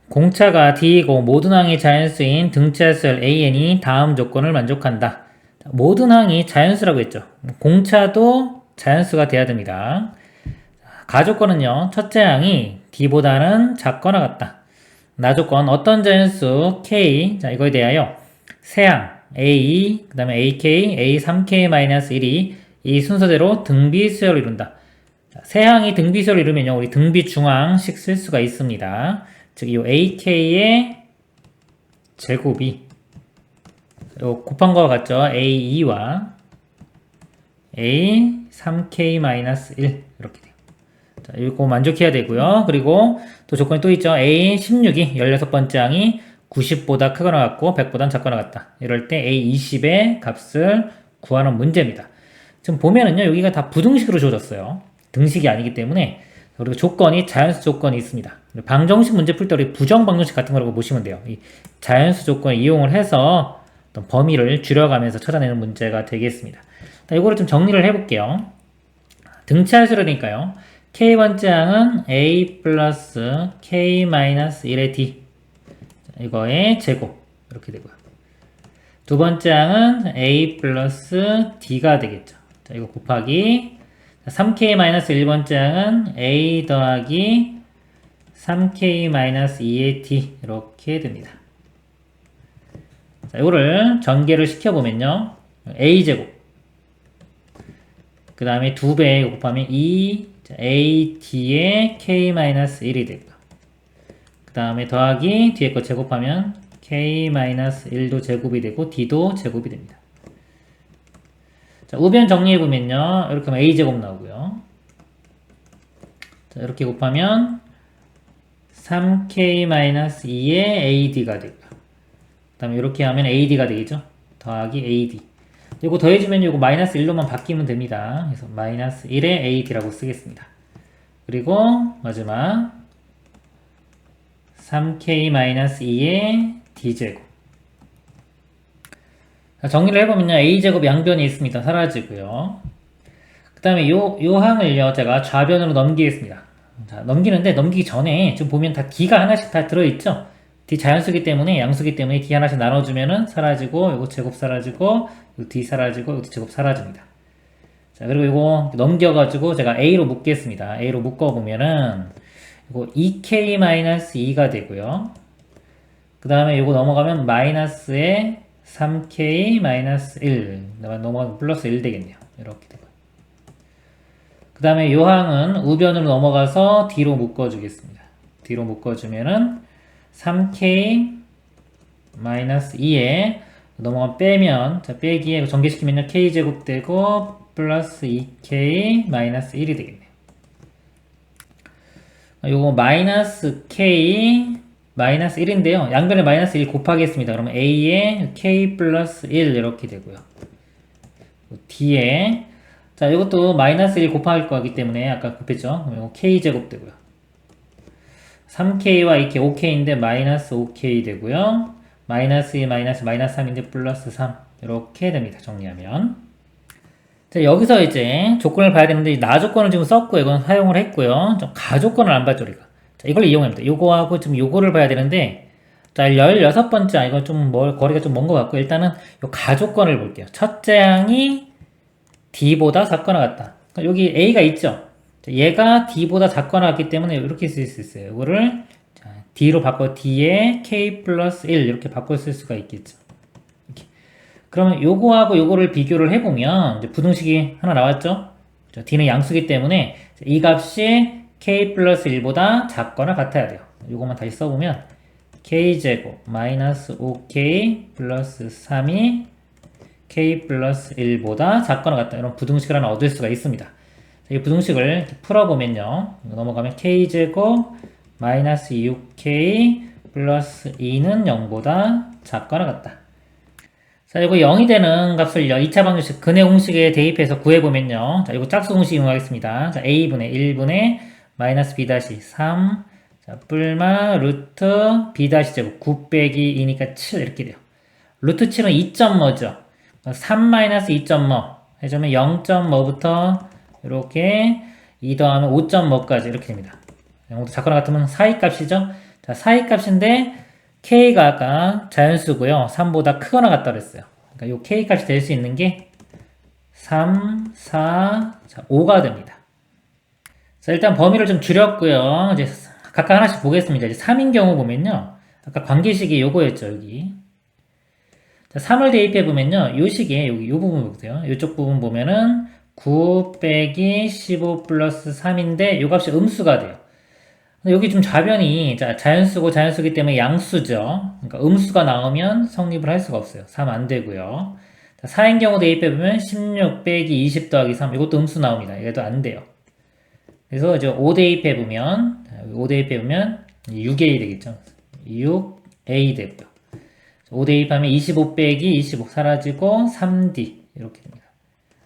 공차가 D이고 모든 항이 자연수인 등차수열 AN이 다음 조건을 만족한다. 모든 항이 자연수라고 했죠. 공차도 자연수가 돼야 됩니다. 가조건은요. 첫째 항이 D보다는 작거나 같다. 나조건 어떤 자연수 K, 자 이거에 대하여 세항 A2, 그 다음에 AK, A3K-1이 이 순서대로 등비수열을 이룬다. 세항이 등비수열을 이루면요. 우리 등비중항식 쓸 수가 있습니다. 즉, 이 AK의 제곱이 요 곱한 거와 같죠? A2와 A3K-1 이렇게 돼요. 자, 이거 만족해야 되고요. 그리고 또 조건이 또 있죠. A16이 16번째 항이 90보다 크거나 같고 100보다 작거나 같다. 이럴 때 A20의 값을 구하는 문제입니다. 지금 보면은요. 여기가 다 부등식으로 주어졌어요. 등식이 아니기 때문에. 그리고 조건이 자연수 조건이 있습니다. 방정식 문제 풀 때 우리 부정 방정식 같은 거라고 보시면 돼요. 이 자연수 조건을 이용을 해서 어떤 범위를 줄여가면서 찾아내는 문제가 되겠습니다. 이거를 좀 정리를 해볼게요. 등차수라니까요. K번째 항은 A 플러스 K-1의 D. 이거의 제곱. 이렇게 되고요. 두 번째 항은 A 플러스 D가 되겠죠. 자, 이거 곱하기 3K-1번째 항은 A 더하기 3K-2의 D. 이렇게 됩니다. 자, 이거를 전개를 시켜보면요. A제곱. 그 다음에 2배 곱하면 2 AD의 K-1이 되고요. 그 다음에 더하기 뒤에 거 제곱하면 K-1도 제곱이 되고 D도 제곱이 됩니다. 자, 우변 정리해보면요. 이렇게 하면 A제곱 나오고요. 자, 이렇게 곱하면 3K-2의 AD가 되고요. 그 다음에 이렇게 하면 AD가 되겠죠. 더하기 AD. 이거 더해주면 이거 마이너스 1로만 바뀌면 됩니다. 그래서 마이너스 1의 AD라고 쓰겠습니다. 그리고 마지막 3K-2의 D제곱. 정리를 해보면요. A제곱 양변이 있습니다. 사라지고요. 그 다음에 요 항을요. 제가 좌변으로 넘기겠습니다. 자, 넘기는데 넘기기 전에 지금 보면 다 D가 하나씩 다 들어있죠? D 자연수기 때문에 양수기 때문에 D 하나씩 나눠주면은 사라지고 요거 제곱 사라지고 요 D 사라지고 요것도 제곱 사라집니다. 자, 그리고 이거 넘겨가지고 제가 A로 묶겠습니다. A로 묶어보면은 이거 2K-2가 되고요. 그 다음에 이거 넘어가면 마이너스에 3K-1 넘어가면 플러스 1 되겠네요. 이렇게 되고요. 그 다음에 요 항은 우변으로 넘어가서 D로 묶어주겠습니다. D로 묶어주면은 3K-2에 넘어가면 빼면, 자, 빼기에 전개시키면요. K제곱 되고, 플러스 2K-1이 되겠네요. 요거 마이너스 K, 마이너스 1인데요. 양변에 마이너스 1 곱하겠습니다. 그러면 A에 K 플러스 1 이렇게 되고요. D에, 자, 이것도 마이너스 1 곱할 거기 때문에 아까 곱했죠. 그럼 이거 K제곱 되고요. 3K와 2K, 5K인데 마이너스 5K 되고요. 마이너스 2, 마이너스 3인데 플러스 3 이렇게 됩니다. 정리하면. 자, 여기서 이제 조건을 봐야 되는데 나 조건을 지금 썼고 이건 사용을 했고요. 좀 가조건을 안 봤죠, 우리가. 자, 이걸 이용합니다. 요거하고 지금 요거를 봐야 되는데 자, 16번째 이거 좀 거리가 좀 먼 것 같고 일단은 요 가조건을 볼게요. 첫째 항이 D보다 작거나 같다. 그러니까 여기 A가 있죠. 얘가 D보다 작거나 같기 때문에 이렇게 쓸 수 있어요. 이거를 D로 바꿔 D에 K 플러스 1 이렇게 바꿔 쓸 수가 있겠죠. 이렇게. 그러면 요거하고 요거를 비교를 해보면 이제 부등식이 하나 나왔죠. D는 양수기 때문에 이 값이 K 플러스 1보다 작거나 같아야 돼요. 요거만 다시 써보면 K제곱 마이너스 5K 플러스 3이 K 플러스 1보다 작거나 같다. 이런 부등식을 하나 얻을 수가 있습니다. 이 부등식을 넘어가면요. 넘어가면 K제곱 마이너스 6K 플러스 2는 0보다 작거나 같다. 자, 이거 0이 되는 값을요. 2차 방정식 근해 공식에 대입해서 구해보면요. 자, 이거 짝수 공식 이용하겠습니다. 자, A분의 1분의 마이너스 B 다시 3 자, 뿔마 루트 B 다시 제곱 9 빼기 2니까 7 이렇게 돼요. 루트 7은 2.뭐죠? 3 마이너스 2.뭐 해주면 0.뭐부터 이렇게 2 더하면 5.뭐까지 이렇게 됩니다. 0보다 작거나 같으면 사이 값이죠. 자, 사이 값인데 k가 아까 자연수고요. 3보다 크거나 같다 그랬어요. 그러니까 요 k 값이 될 수 있는 게 3, 4, 자, 5가 됩니다. 자, 일단 범위를 좀 줄였고요. 이제 각각 하나씩 보겠습니다. 이제 3인 경우 보면요. 아까 관계식이 요거였죠, 여기. 자, 3을 대입해보면요. 요 식에, 여기 요 부분 보세요. 요쪽 부분 보면은 9 빼기 15 플러스 3인데 요 값이 음수가 돼요. 여기 좀 좌변이 자연수고 자연수기 때문에 양수죠. 그러니까 음수가 나오면 성립을 할 수가 없어요. 3 안 되고요. 4인 경우 대입해보면 16 빼기 20 더하기 3 이것도 음수 나옵니다. 얘도 안 돼요. 그래서 이제 5 대입해보면 5 대입해보면 6a 되겠죠. 6a 되고요. 5 대입하면 25 빼기 25 사라지고 3d 이렇게 됩니다.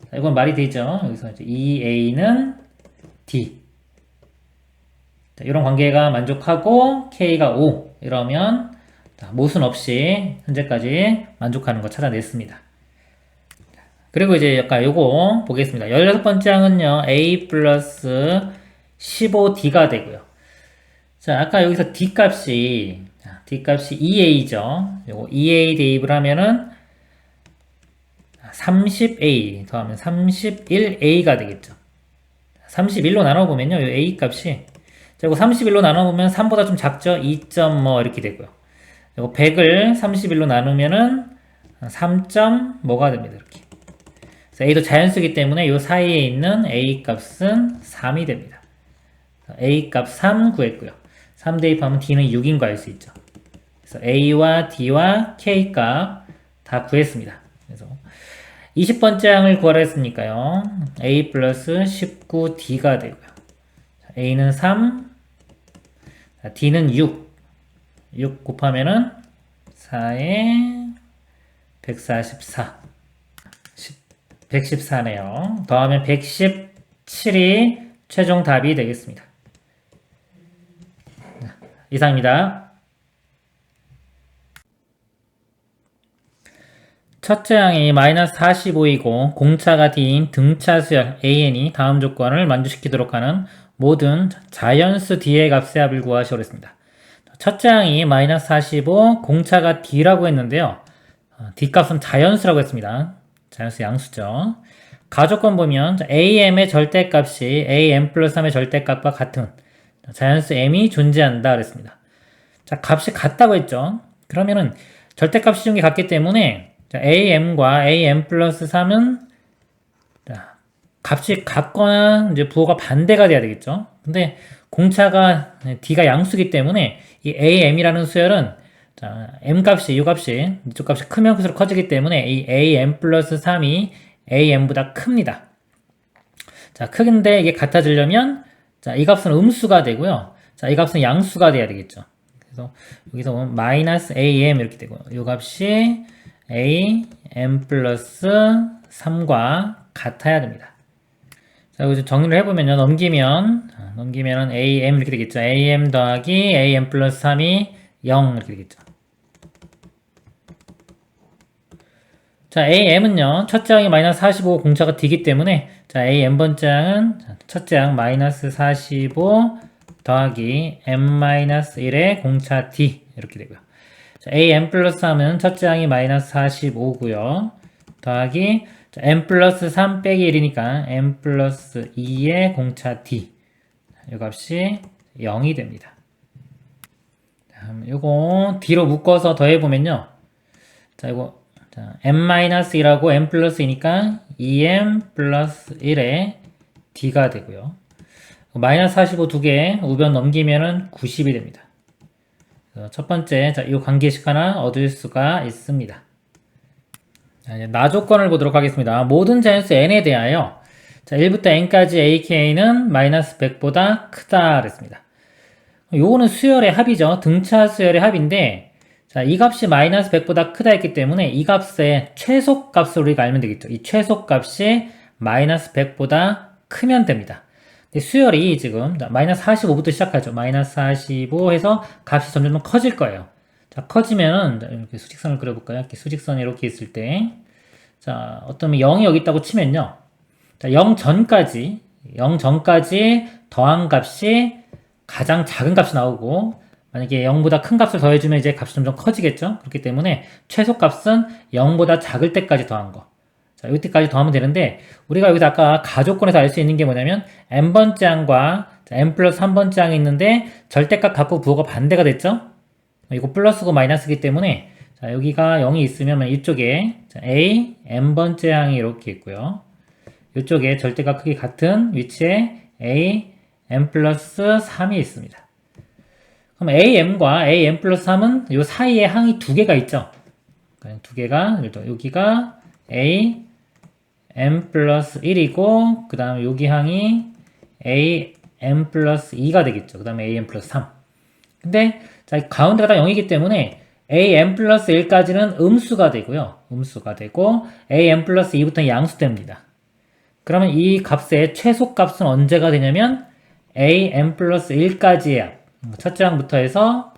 자, 이건 말이 되죠. 여기서 이제 2a는 d. 자, 이런 관계가 만족하고 k가 5 이러면 모순 없이 현재까지 만족하는 거 찾아냈습니다. 그리고 이제 약간 요거 보겠습니다. 16번째 항은요 a 플러스 15d가 되고요. 자, 아까 여기서 d값이 2a죠. 요거 2a 대입을 하면은 30a 더하면 31a가 되겠죠. 31로 나눠보면요 요 a 값이 자, 이거 31로 나눠보면 3보다 좀 작죠? 2점 뭐 이렇게 되고요. 이거 100을 31로 나누면은 3. 뭐가 됩니다. 이렇게. 그래서 a도 자연수기 때문에 이 사이에 있는 a 값은 3이 됩니다. a 값 3 구했고요. 3 대입하면 d는 6인 거 알 수 있죠. 그래서 a와 d와 k 값 다 구했습니다. 그래서 20번째 항을 구하라 했으니까요. a 플러스 19d가 되고요. a는 3, d는 6. 6 곱하면은 4에 144. 114네요. 더하면 117이 최종 답이 되겠습니다. 이상입니다. 첫째 항이 마이너스 45이고 공차가 d인 등차 수열 an이 다음 조건을 만족시키도록 하는 모든 자연수 d의 값의 합을 구하시오로 했습니다. 첫째 항이 마이너스 45, 공차가 d라고 했는데요. d 값은 자연수라고 했습니다. 자연수 양수죠. 가조건 보면 am의 절대값이 am 플러스 3의 절대값과 같은 자연수 m이 존재한다 그랬습니다. 자, 값이 같다고 했죠. 그러면은 절대값 시중에 같기 때문에 am과 am 플러스 3은 값이 같거나 이제 부호가 반대가 돼야 되겠죠. 근데 공차가 d가 양수기 때문에 이 am이라는 수열은 m 값이 이 값이 이쪽 값이 크면 클수록 커지기 때문에 이 am 플러스 3이 am보다 큽니다. 자, 크긴데 이게 같아지려면 이 값은 음수가 되고요. 자, 이 값은 양수가 돼야 되겠죠. 그래서 여기서 보면 마이너스 am 이렇게 되고 이 값이 am 플러스 3과 같아야 됩니다. 자, 여기서 정리를 해보면요. 넘기면은 am 이렇게 되겠죠. am 더하기 am 플러스 3이 0 이렇게 되겠죠. 자, am은요. 첫째 항이 마이너스 45 공차가 d이기 때문에 자, am번째 항은 첫째 항 마이너스 45 더하기 m-1의 공차 d 이렇게 되고요. 자, am 플러스 3은 첫째 항이 마이너스 45고요. 더하기 m 플러스 3 빼기 1이니까 m 플러스 2의 공차 d 이 값이 0이 됩니다. 요거 d로 묶어서 더해보면요. 자, 이거 m-1하고 m 플러스 2니까 2m 플러스 1의 d가 되고요. 마이너스 45 두 개 우변 넘기면은 90이 됩니다. 첫 번째, 이 관계식 하나 얻을 수가 있습니다. 자, 이제 나 조건을 보도록 하겠습니다. 모든 자연수 n에 대하여 자, 1부터 n까지 ak는 마이너스 100보다 크다 그랬습니다. 요거는 수열의 합이죠. 등차 수열의 합인데 자, 이 값이 마이너스 100보다 크다 했기 때문에 이 값의 최소값을 우리가 알면 되겠죠. 이 최소값이 마이너스 100보다 크면 됩니다. 근데 수열이 지금 마이너스 45부터 시작하죠. 마이너스 45 해서 값이 점점 커질 거예요. 자, 커지면은 이렇게 수직선을 그려볼까요? 이렇게 수직선이 이렇게 있을 때 자, 어떤 0이 여기 있다고 치면요. 자, 0 전까지 더한 값이 가장 작은 값이 나오고 만약에 0보다 큰 값을 더해주면 이제 값이 점점 커지겠죠? 그렇기 때문에 최소값은 0보다 작을 때까지 더한 거. 자, 이때까지 더하면 되는데, 우리가 여기서 아까 가조건에서 알 수 있는 게 뭐냐면, n번째 항과 n 플러스 3번째 항이 있는데, 절대값 갖고 부호가 반대가 됐죠? 이거 플러스고 마이너스이기 때문에, 자, 여기가 0이 있으면 이쪽에 a, n번째 항이 이렇게 있고요. 이쪽에 절대값 크기 같은 위치에 a, n 플러스 3이 있습니다. 그럼 am과 an 플러스 3은 이 사이에 항이 두 개가 있죠? 두 개가, 여기가 a, n 플러스 1이고, 그 다음에 여기 항이 a, n 플러스 2가 되겠죠. 그 다음에 a, n 플러스 3. 근데, 자, 가운데가 다 0이기 때문에 a, n 플러스 1까지는 음수가 되고요. 음수가 되고, a, n 플러스 2부터는 양수됩니다. 그러면 이 값의 최소값은 언제가 되냐면 a, n 플러스 1까지의 합. 첫째 항부터 해서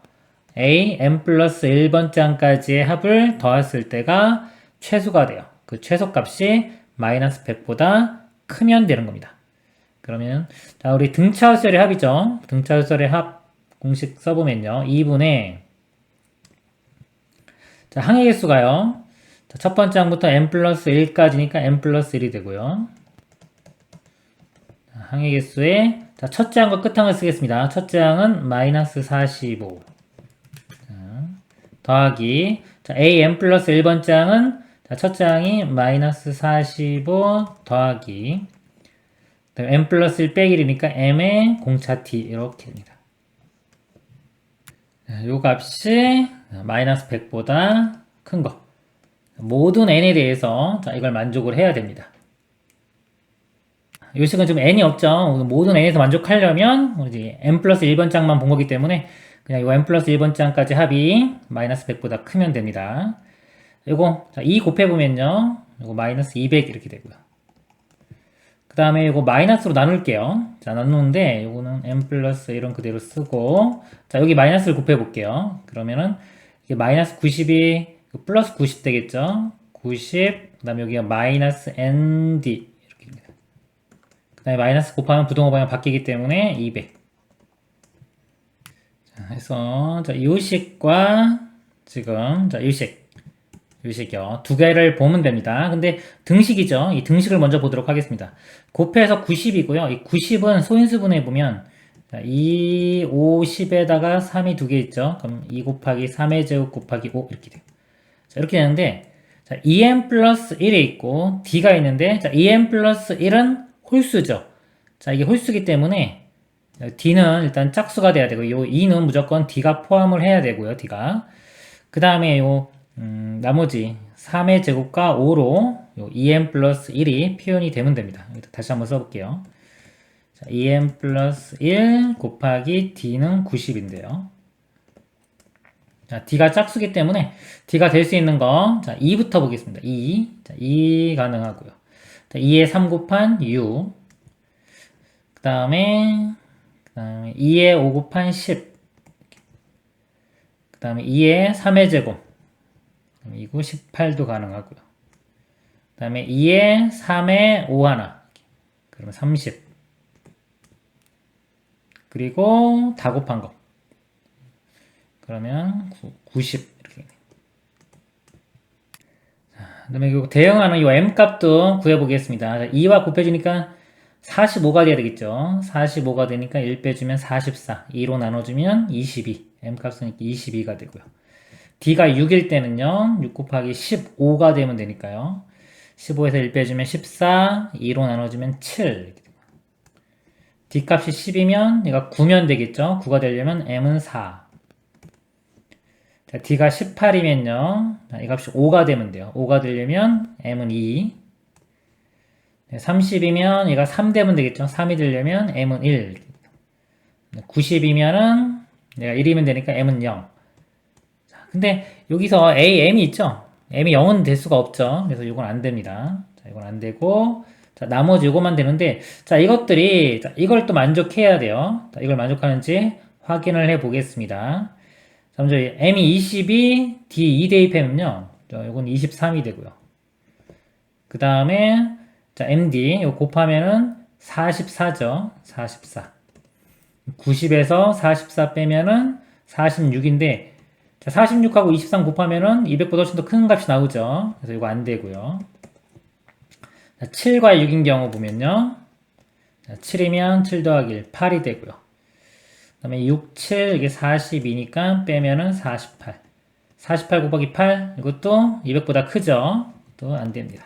a, n 플러스 1번째 항까지의 합을 더했을 때가 최소가 돼요. 그 최소값이 마이너스 100보다 크면 되는 겁니다. 그러면 자, 우리 등차수열의 합이죠. 등차수열의 합 공식 써보면요. 2분의 자, 항의 개수가요. 자, 첫 번째 항부터 n 플러스 1까지니까 n 플러스 1이 되고요. 자, 항의 개수에 자, 첫째 항과 끝항을 쓰겠습니다. 첫째 항은 마이너스 45 자, 더하기 자, a n 플러스 1번째 항은 자, 첫째 항이 마이너스 45 더하기 n 플러스 1 빼기 1이니까 m의 공차 t 이렇게 됩니다. 요 값이 마이너스 100보다 큰 거. 모든 n에 대해서 자, 이걸 만족을 해야 됩니다. 요 식은 좀 n이 없죠. 모든 n에서 만족하려면 이제 n 플러스 1번 짝만 본 거기 때문에 그냥 요 n 플러스 1번 짝까지 합이 마이너스 100보다 크면 됩니다. 요거 자, 2 곱해보면요. 요거 마이너스 200 이렇게 되고요. 그 다음에 요거 마이너스로 나눌게요. 자, 나누는데 요거는 n 플러스 1은 그대로 쓰고 자, 여기 마이너스를 곱해볼게요. 그러면은 이게 마이너스 90이 플러스 90 되겠죠. 90, 그 다음에 여기가 마이너스 nd 이렇게 됩니다. 그 다음에 마이너스 곱하면 부동호 방향 바뀌기 때문에 200. 자, 해서 자, 요식과 지금 자, 요식이요. 두 개를 보면 됩니다. 근데 등식이죠. 이 등식을 먼저 보도록 하겠습니다. 곱해서 90이고요. 이 90은 소인수분해 보면 자, 2, 5, 10에다가 3이 두 개 있죠. 그럼 2 곱하기 3의 제곱 곱하기 5 이렇게 돼요. 자, 이렇게 되는데 자, 2n 플러스 1에 있고 d가 있는데 자, 2n 플러스 1은 홀수죠. 자, 이게 홀수기 때문에 d는 일단 짝수가 돼야 되고 요 2는 무조건 d가 포함을 해야 되고요. d가 그 다음에 요 나머지 3의 제곱과 5로 요 2n 플러스 1이 표현이 되면 됩니다. 다시 한번 써볼게요. 자, 2n 플러스 1 곱하기 d는 90인데요. 자, d가 짝수기 때문에 d가 될 수 있는 거 자, 2부터 보겠습니다. 2. 자, 2 가능하고요. 자, 2에 3 곱한 6. 그 다음에 2에 5 곱한 10. 그 다음에 2에 3의 제곱. 이거 18도 가능하고요. 그 다음에 2에 3에 5 하나. 그러면 30. 그리고 다 곱한 거. 그러면 90. 이렇게. 그 다음에 대응하는 이 m 값도 구해보겠습니다. 2와 곱해주니까 45가 돼야 되겠죠. 45가 되니까 1 빼주면 44. 2로 나눠주면 22. m 값은 22가 되고요. d가 6일 때는요. 6 곱하기 15가 되면 되니까요. 15에서 1 빼주면 14. 2로 나눠주면 7. d 값이 10이면 얘가 9면 되겠죠. 9가 되려면 m은 4. 자, d가 18이면요. 이 값이 5가 되면 돼요. 5가 되려면 m은 2. 30이면 얘가 3 되면 되겠죠. 3이 되려면 m은 1. 90이면은 얘가 1이면 되니까 m은 0. 자, 근데 여기서 m이 있죠. m이 0은 될 수가 없죠. 그래서 이건 안 됩니다. 자, 이건 안 되고 자, 나머지 이거만 되는데 자, 이것들이 자, 이걸 또 만족해야 돼요. 자, 이걸 만족하는지 확인을 해 보겠습니다. 자, 먼저 m이 22, d 2 대입하면요. 이건 23이 되고요. 그 다음에 자, md 이거 곱하면은 44죠. 44. 90에서 44 빼면은 46인데, 자, 46하고 23 곱하면은 200보다 훨씬 더 큰 값이 나오죠. 그래서 이거 안 되고요. 자, 7과 6인 경우 보면요. 자, 7이면 7 더하기 1, 8이 되고요. 그 다음에 6, 7, 이게 42니까 빼면은 48. 48 곱하기 8, 이것도 200보다 크죠? 또 안 됩니다.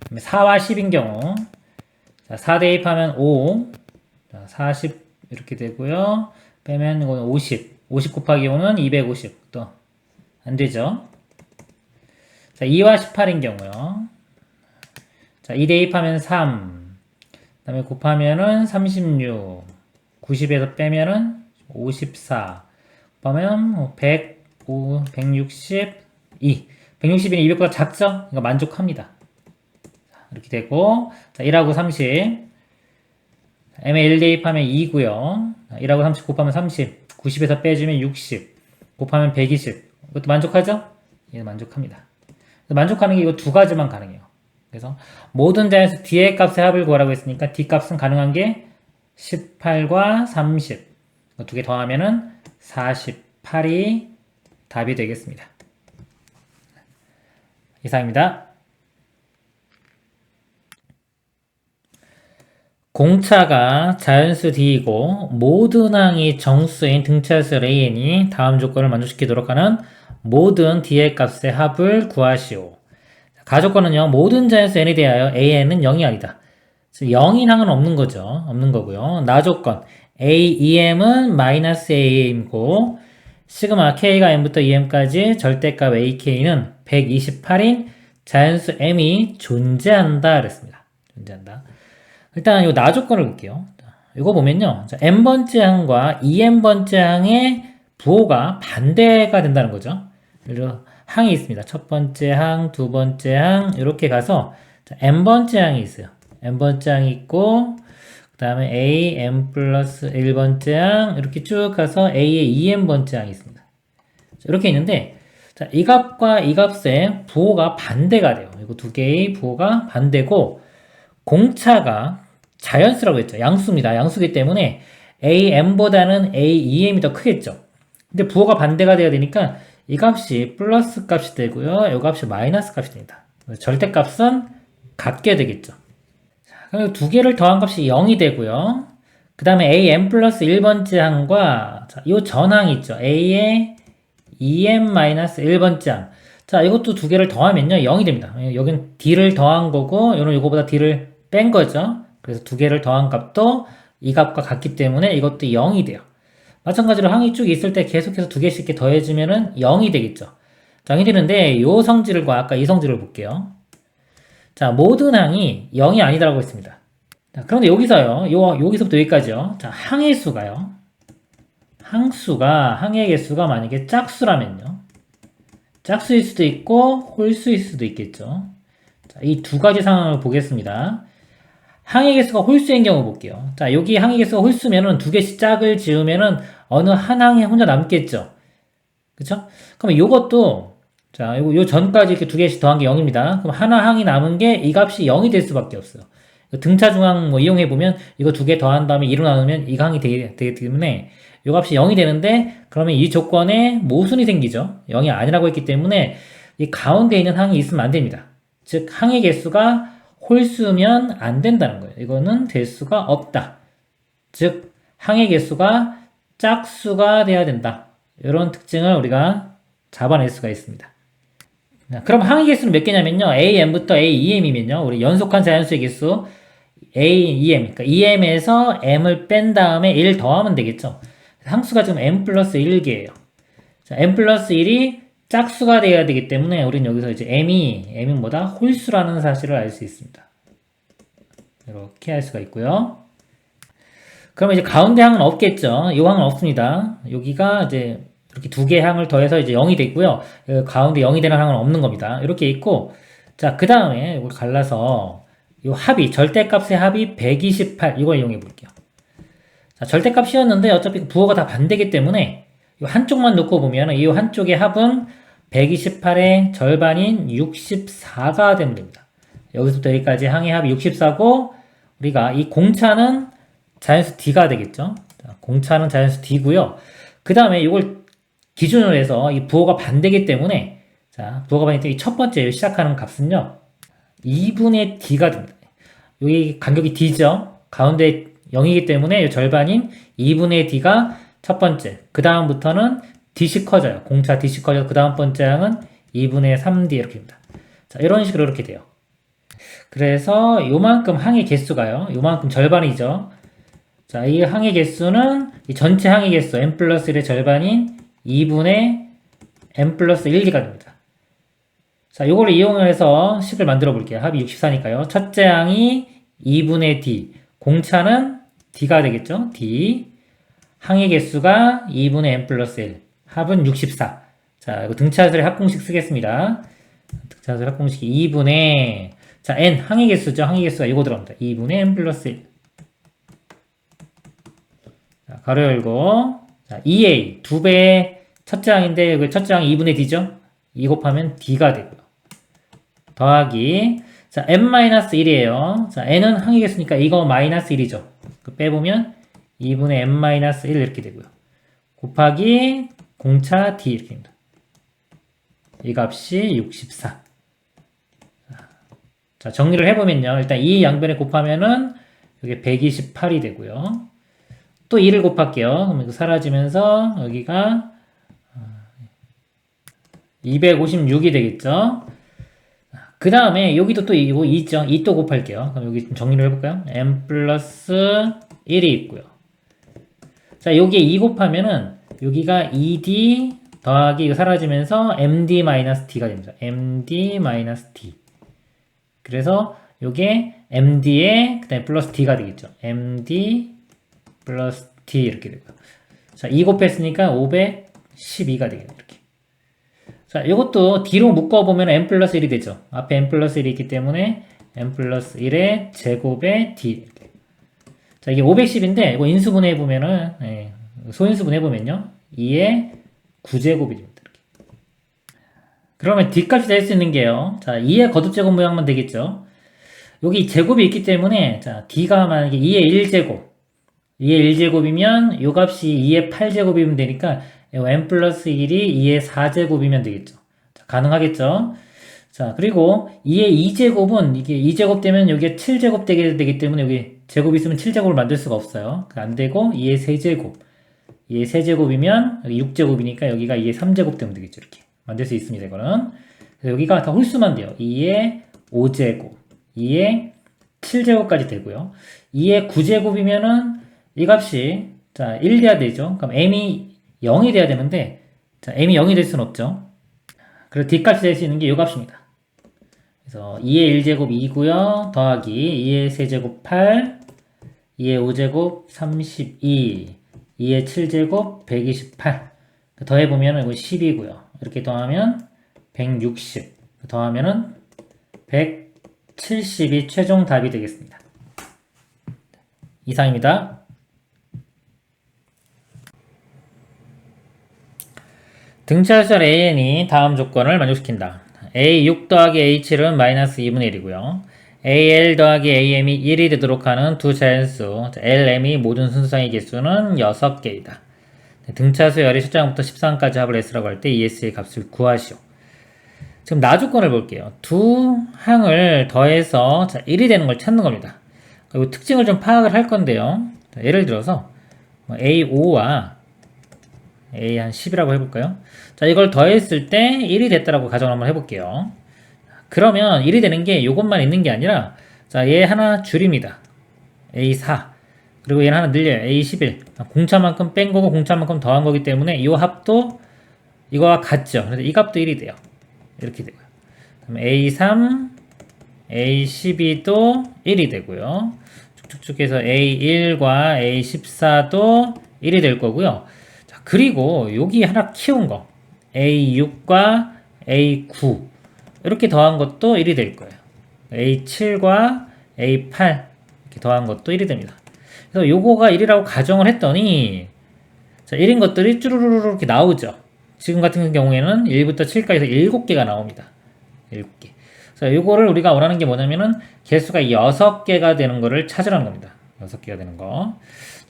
그 다음에 4와 10인 경우, 자, 4 대입하면 5, 자, 40 이렇게 되고요. 빼면 이거는 50. 50 곱하기 5는 250. 또 안 되죠? 자, 2와 18인 경우요. 자, 2 대입하면 3. 그 다음에 곱하면은 36. 90에서 빼면은 54. 곱하면 105, 162. 162는 200보다 작죠? 그러니까 만족합니다. 자, 이렇게 되고, 자, 1하고 30. m에 1 대입하면 2고요. 1하고 30 곱하면 30. 90에서 빼주면 60. 곱하면 120. 이것도 만족하죠? 예, 만족합니다. 만족하는 게 이거 두 가지만 가능해요. 그래서 모든 자연수 D의 값의 합을 구하라고 했으니까 D 값은 가능한 게 18과 30. 두 개 더하면은 48이 답이 되겠습니다. 이상입니다. 공차가 자연수 D이고 모든 항이 정수인 등차수 AN이 다음 조건을 만족시키도록 하는 모든 D의 값의 합을 구하시오. 가조건은요, 모든 자연수 N에 대하여 AN은 0이 아니다. 0인 항은 없는 거죠. 없는 거고요. 나조건 AEM은 마이너스 AM이고 시그마 K가 M부터 EM까지 절대값 AK는 128인 자연수 M이 존재한다 그랬습니다. 존재한다. 일단 이 나조건을 볼게요. 이거 보면요. n번째 항과 2n번째 항의 부호가 반대가 된다는 거죠. 그래서 항이 있습니다. 첫 번째 항, 두 번째 항 이렇게 가서 n번째 항이 있어요. n번째 항이 있고 그 다음에 a, n 플러스 1번째 항 이렇게 쭉 가서 a의 2n번째 항이 있습니다. 이렇게 있는데 자, 이 값과 이 값의 부호가 반대가 돼요. 이거 두 개의 부호가 반대고 공차가 자연수라고 했죠. 양수입니다. 양수기 때문에 am보다는 a2m이 더 크겠죠. 근데 부호가 반대가 돼야 되니까 이 값이 플러스 값이 되고요. 이 값이 마이너스 값이 됩니다. 절대값은 같게 되겠죠. 그럼 두 개를 더한 값이 0이 되고요. 그 다음에 am 플러스 1번째 항과 이 전항이 있죠. a의 2m 마이너스 1번째 항. 자, 이것도 두 개를 더하면요. 0이 됩니다. 여긴 d를 더한 거고 이거는 이거보다 d를 뺀 거죠. 그래서 두 개를 더한 값도 이 값과 같기 때문에 이것도 0이 돼요. 마찬가지로 항이 쭉 있을 때 계속해서 두 개씩 이렇게 더해주면은 0이 되겠죠. 0이 되는데 이 성질과 아까 이 성질을 볼게요. 자, 모든 항이 0이 아니다라고 했습니다. 자, 그런데 여기서요. 여기서부터 여기까지요. 자, 항의 수가요. 항의 개수가 만약에 짝수라면요. 짝수일 수도 있고 홀수일 수도 있겠죠. 자, 이 두 가지 상황을 보겠습니다. 항의 개수가 홀수인 경우 볼게요. 자, 여기 항의 개수가 홀수면은 두 개씩 짝을 지으면은 어느 한 항에 혼자 남겠죠. 그쵸? 그럼 요것도, 자, 요 전까지 이렇게 두 개씩 더한 게 0입니다. 그럼 하나 항이 남은 게 이 값이 0이 될 수밖에 없어요. 등차 중항 뭐 이용해보면 이거 두 개 더한 다음에 2로 나누면 이 항이 되기 때문에 요 값이 0이 되는데 그러면 이 조건에 모순이 생기죠. 0이 아니라고 했기 때문에 이 가운데 있는 항이 있으면 안 됩니다. 즉, 항의 개수가 홀수면 안 된다는 거예요. 이거는 될 수가 없다. 즉, 항의 개수가 짝수가 돼야 된다. 이런 특징을 우리가 잡아낼 수가 있습니다. 그럼 항의 개수는 몇 개냐면요. am부터 a2m이면요. 우리 연속한 자연수의 개수 a2m. 그러니까 2m에서 m을 뺀 다음에 1 더하면 되겠죠. 항수가 지금 m 플러스 1개예요. 자, m 플러스 1이 짝수가 돼야 되기 때문에 우리는 여기서 이제 m이 뭐다? 홀수라는 사실을 알 수 있습니다. 이렇게 할 수가 있고요. 그러면 이제 가운데 항은 없겠죠. 이 항은 없습니다. 여기가 이제 이렇게 두 개의 항을 더해서 이제 0이 됐고요. 가운데 0이 되는 항은 없는 겁니다. 이렇게 있고, 자, 그 다음에 이걸 갈라서 이 합이, 절대값의 합이 128, 이걸 이용해 볼게요. 자, 절대값이었는데 어차피 부호가 다 반대기 때문에 이 한쪽만 놓고 보면 이 한쪽의 합은 128의 절반인 64가 되면 됩니다. 여기서부터 여기까지 항의 합이 64고 우리가 이 공차는 자연수 D가 되겠죠. 자, 공차는 자연수 D고요. 그 다음에 이걸 기준으로 해서 이 부호가 반대기 때문에, 자, 부호가 반대기 때문에 첫 번째 시작하는 값은요, 2분의 d가 됩니다. 여기 간격이 d죠? 가운데 0이기 때문에 이 절반인 2분의 d가 첫 번째. 그 다음부터는 d씩 커져요. 공차 d씩 커져서 그 다음 번째 항은 2분의 3d 이렇게 됩니다. 자, 이런 식으로 이렇게 돼요. 그래서 요만큼 항의 개수가요. 요만큼 절반이죠. 자, 이 항의 개수는 이 전체 항의 개수 n 플러스 1의 절반인 2분의 n 플러스 1d가 됩니다. 자, 요거를 이용해서 식을 만들어 볼게요. 합이 64니까요. 첫째 항이 2분의 d, 공차는 d가 되겠죠. d. 항의 개수가 2분의 n 플러스 1, 합은 64. 자, 이거 등차수의 합공식 쓰겠습니다. 등차수의 합공식이 2분의, 자, n, 항의 개수죠. 항의 개수가 이거 들어갑니다. 2분의 n 플러스 1. 자, 가로 열고, 자, 2a, 2배의 첫째 항인데, 여기 첫째 항이 2분의 d죠? 2 곱하면 d가 되고요. 더하기, 자, n-1이에요. 자, n은 항의 개수니까 이거 마이너스 1이죠. 빼보면 2분의 n-1 이렇게 되고요. 곱하기 공차 d 이렇게 됩니다. 이 값이 64. 자, 정리를 해보면요. 일단 이 양변에 곱하면은 여기 128이 되고요. 또 2를 곱할게요. 그럼 이거 사라지면서 여기가 256이 되겠죠. 그 다음에 여기도 또 이거 2 있죠. 2 또 곱할게요. 그럼 여기 좀 정리를 해볼까요? n 플러스 1이 있고요. 자, 여기에 2 곱하면은 여기가 2d 더하기 이거 사라지면서 md-d가 됩니다. md-d. 그래서 요게 md에 그다음에 플러스 d가 되겠죠. md 플러스 d 이렇게 되고요. 자, 2 곱했으니까 512가 되겠네요. 이렇게. 자, 이것도 d로 묶어보면 n 플러스 1이 되죠. 앞에 n 플러스 1이 있기 때문에 n 플러스 1의 제곱의 d. 이렇게. 자, 이게 510인데 이거 인수분해 해보면은 소인수분해 해보면요. 2의 9제곱이 됩니다. 이렇게. 그러면 d값이 될 수 있는 게요. 자, 2의 거듭제곱 모양만 되겠죠. 여기 제곱이 있기 때문에 자, d가 만약에 2의 1제곱 2의 1제곱이면 요 값이 2의 8제곱이면 되니까 n 플러스 1이 2의 4제곱이면 되겠죠. 자, 가능하겠죠. 자, 그리고 2의 2제곱은 이게 2제곱 되면 여기에 7제곱 되기 때문에 여기 제곱 있으면 7제곱을 만들 수가 없어요. 안 되고 2의 3제곱 2의 3제곱이면 여기 6제곱이니까 여기가 2의 3제곱 되면 되겠죠. 이렇게 만들 수 있습니다. 이거는. 그래서 여기가 다 홀수만 돼요. 2의 5제곱 2의 7제곱까지 되고요. 2의 9제곱이면은 이 값이 자 1 돼야 되죠. 그럼 m이 0이 돼야 되는데 자 m이 0이 될 수는 없죠. 그래서 d값이 될 수 있는 게 이 값입니다. 그래서 2의 1제곱 2고요. 더하기 2의 세제곱 8 2의 5제곱 32 2의 7제곱 128 더해보면 이거 10이고요. 이렇게 더하면 160 더하면은 170이 최종 답이 되겠습니다. 이상입니다. 등차수열 an이 다음 조건을 만족시킨다. a6 더하기 a7은 마이너스 2분의 1이고요. al 더하기 am이 1이 되도록 하는 두 자연수 lm이 모든 순수상의 개수는 6개이다. 등차수열이 첫 장부터 13까지 합을 s라고 할 때 es의 값을 구하시오. 지금 나 조건을 볼게요. 두 항을 더해서 1이 되는 걸 찾는 겁니다. 그리고 특징을 좀 파악을 할 건데요. 예를 들어서 a5와 a 한 10이라고 해볼까요? 자, 이걸 더했을 때 1이 됐다라고 가정을 한번 해볼게요. 그러면 1이 되는 게 이것만 있는 게 아니라 자, 얘 하나 줄입니다. a4 그리고 얘는 하나 늘려요. a11 공차만큼 뺀 거고 공차만큼 더한 거기 때문에 이 합도 이거와 같죠. 그래서 이 값도 1이 돼요. 이렇게 되고요. 그럼 a3 a12도 1이 되고요. 쭉쭉쭉 해서 a1과 a14도 1이 될 거고요. 자, 그리고 여기 하나 키운 거 a6과 a9 이렇게 더한 것도 1이 될 거예요. a7과 a8 이렇게 더한 것도 1이 됩니다. 그래서 요거가 1이라고 가정을 했더니 자, 1인 것들이 쭈루루루 이렇게 나오죠. 지금 같은 경우에는 1부터 7까지 해서 7개가 나옵니다. 7개. 그래서 요거를 우리가 원하는 게 뭐냐면은 개수가 6개가 되는 거를 찾으라는 겁니다. 6개가 되는 거.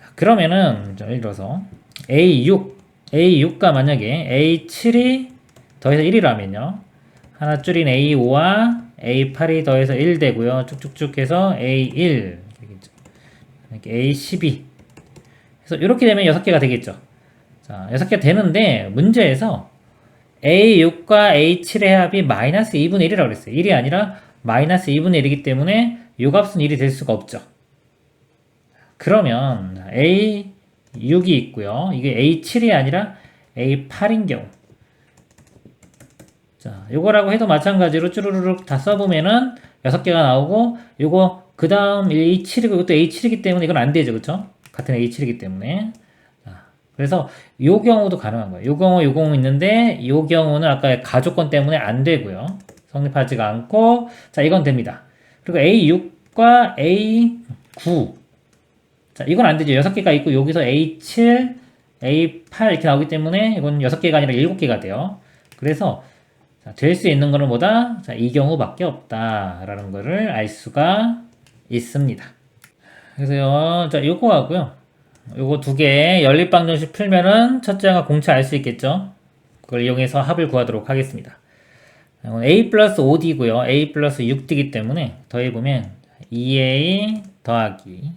자, 그러면은 예를 들어서 A6 A6과 만약에 A7이 더해서 1이라면요. 하나 줄인 A5와 A8이 더해서 1 되고요. 쭉쭉쭉 해서 A1, A12. 그래서 이렇게 되면 6개가 되겠죠. 자, 6개 되는데 문제에서 A6과 A7의 합이 마이너스 2분의 1이라고 그랬어요. 1이 아니라 마이너스 2분의 1이기 때문에 이 값은 1이 될 수가 없죠. 그러면 A6이 있고요. 이게 A7이 아니라 A8인 경우. 자, 요거라고 해도 마찬가지로 쭈루루룩 다 써보면은 6개가 나오고, 요거 그 다음 A7이고 이것도 A7이기 때문에 이건 안 되죠. 그쵸? 같은 A7이기 때문에. 자, 그래서 요 경우도 가능한 거예요. 요 경우 있는데 요 경우는 아까 가족권 때문에 안 되고요. 성립하지가 않고, 자, 이건 됩니다. 그리고 A6과 A9. 자, 이건 안 되죠. 6개가 있고 여기서 A7, A8 이렇게 나오기 때문에 이건 6개가 아니라 7개가 돼요. 그래서 될 수 있는 거는 뭐다? 자, 이 경우밖에 없다라는 거를 알 수가 있습니다. 그래서요, 자, 요거 하고요. 요거 두 개 연립방정식 풀면은 첫째 항과 공차 알 수 있겠죠? 그걸 이용해서 합을 구하도록 하겠습니다. A 플러스 5D고요. A 플러스 6D이기 때문에 더해보면 2A 더하기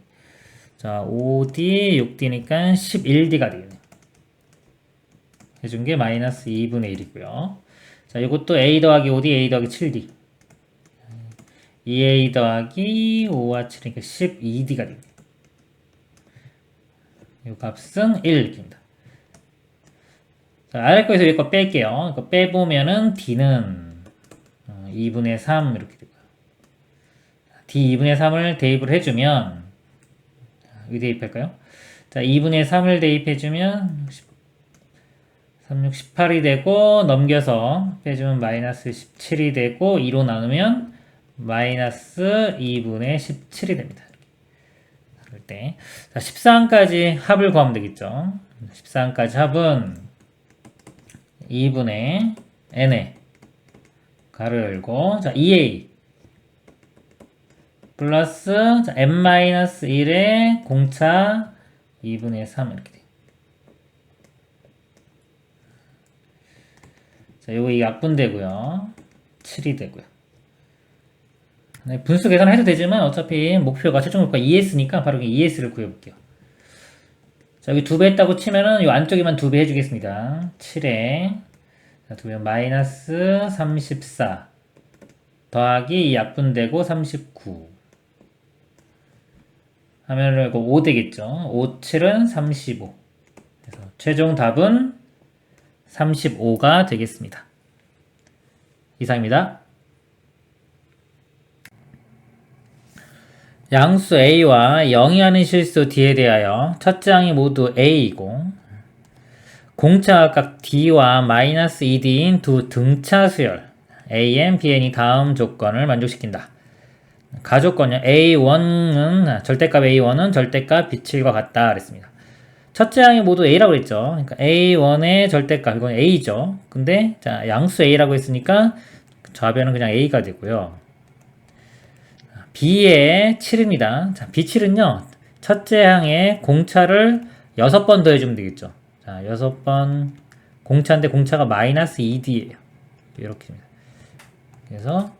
자 5D 6D니까 11D가 되겠네요. 해준 게 마이너스 2분의 1이고요. 자, 이것도 A 더하기 5D, A 더하기 7D. 2A 더하기 5와 7이니까 12D가 됩니다. 이 값은 1 이렇게입니다. 자, 아래 거에서 이거 뺄게요. 이거 빼보면은 D는 2분의 3 이렇게 되고요. D 2분의 3을 대입을 해주면, 여기 대입할까요? 자, 2분의 3을 대입해주면 36, 18이 되고 넘겨서 빼주면 마이너스 17이 되고 2로 나누면 마이너스 2분의 17이 됩니다. 그럴 때 자, 13까지 합을 구하면 되겠죠. 13까지 합은 2분의 n에 가로 열고 자 2a 플러스 자, n-1의 공차 2분의 3 이렇게 돼요. 자, 요거 이 약분되고요. 7이 되고요. 네, 분수 계산을 해도 되지만 어차피 목표가 최종 목표가 2S니까 바로 2S를 구해볼게요. 자, 여기 2배 했다고 치면은 요 안쪽에만 2배 해주겠습니다. 7에 자, 2배 마이너스 34 더하기 이 약분되고 39 하면은 이거 5 되겠죠. 5, 7은 35 그래서 최종 답은 35가 되겠습니다. 이상입니다. 양수 A와 0이 하는 실수 D에 대하여 첫째 항이 모두 A이고 공차각 D와 마이너스 2D인 두 등차 수열 AN, BN이 다음 조건을 만족시킨다. 가조건요. A1은 절대값 A1은 절대값 B7과 같다 그랬습니다. 첫째 항이 모두 A라고 했죠. 그러니까 A1의 절대값, 이건 A죠. 근데, 자, 양수 A라고 했으니까 좌변은 그냥 A가 되고요. B의 7입니다. 자, B7은요, 첫째 항에 공차를 6번 더해주면 되겠죠. 자, 6번 공차인데 공차가 마이너스 2D예요. 이렇게입니다. 그래서,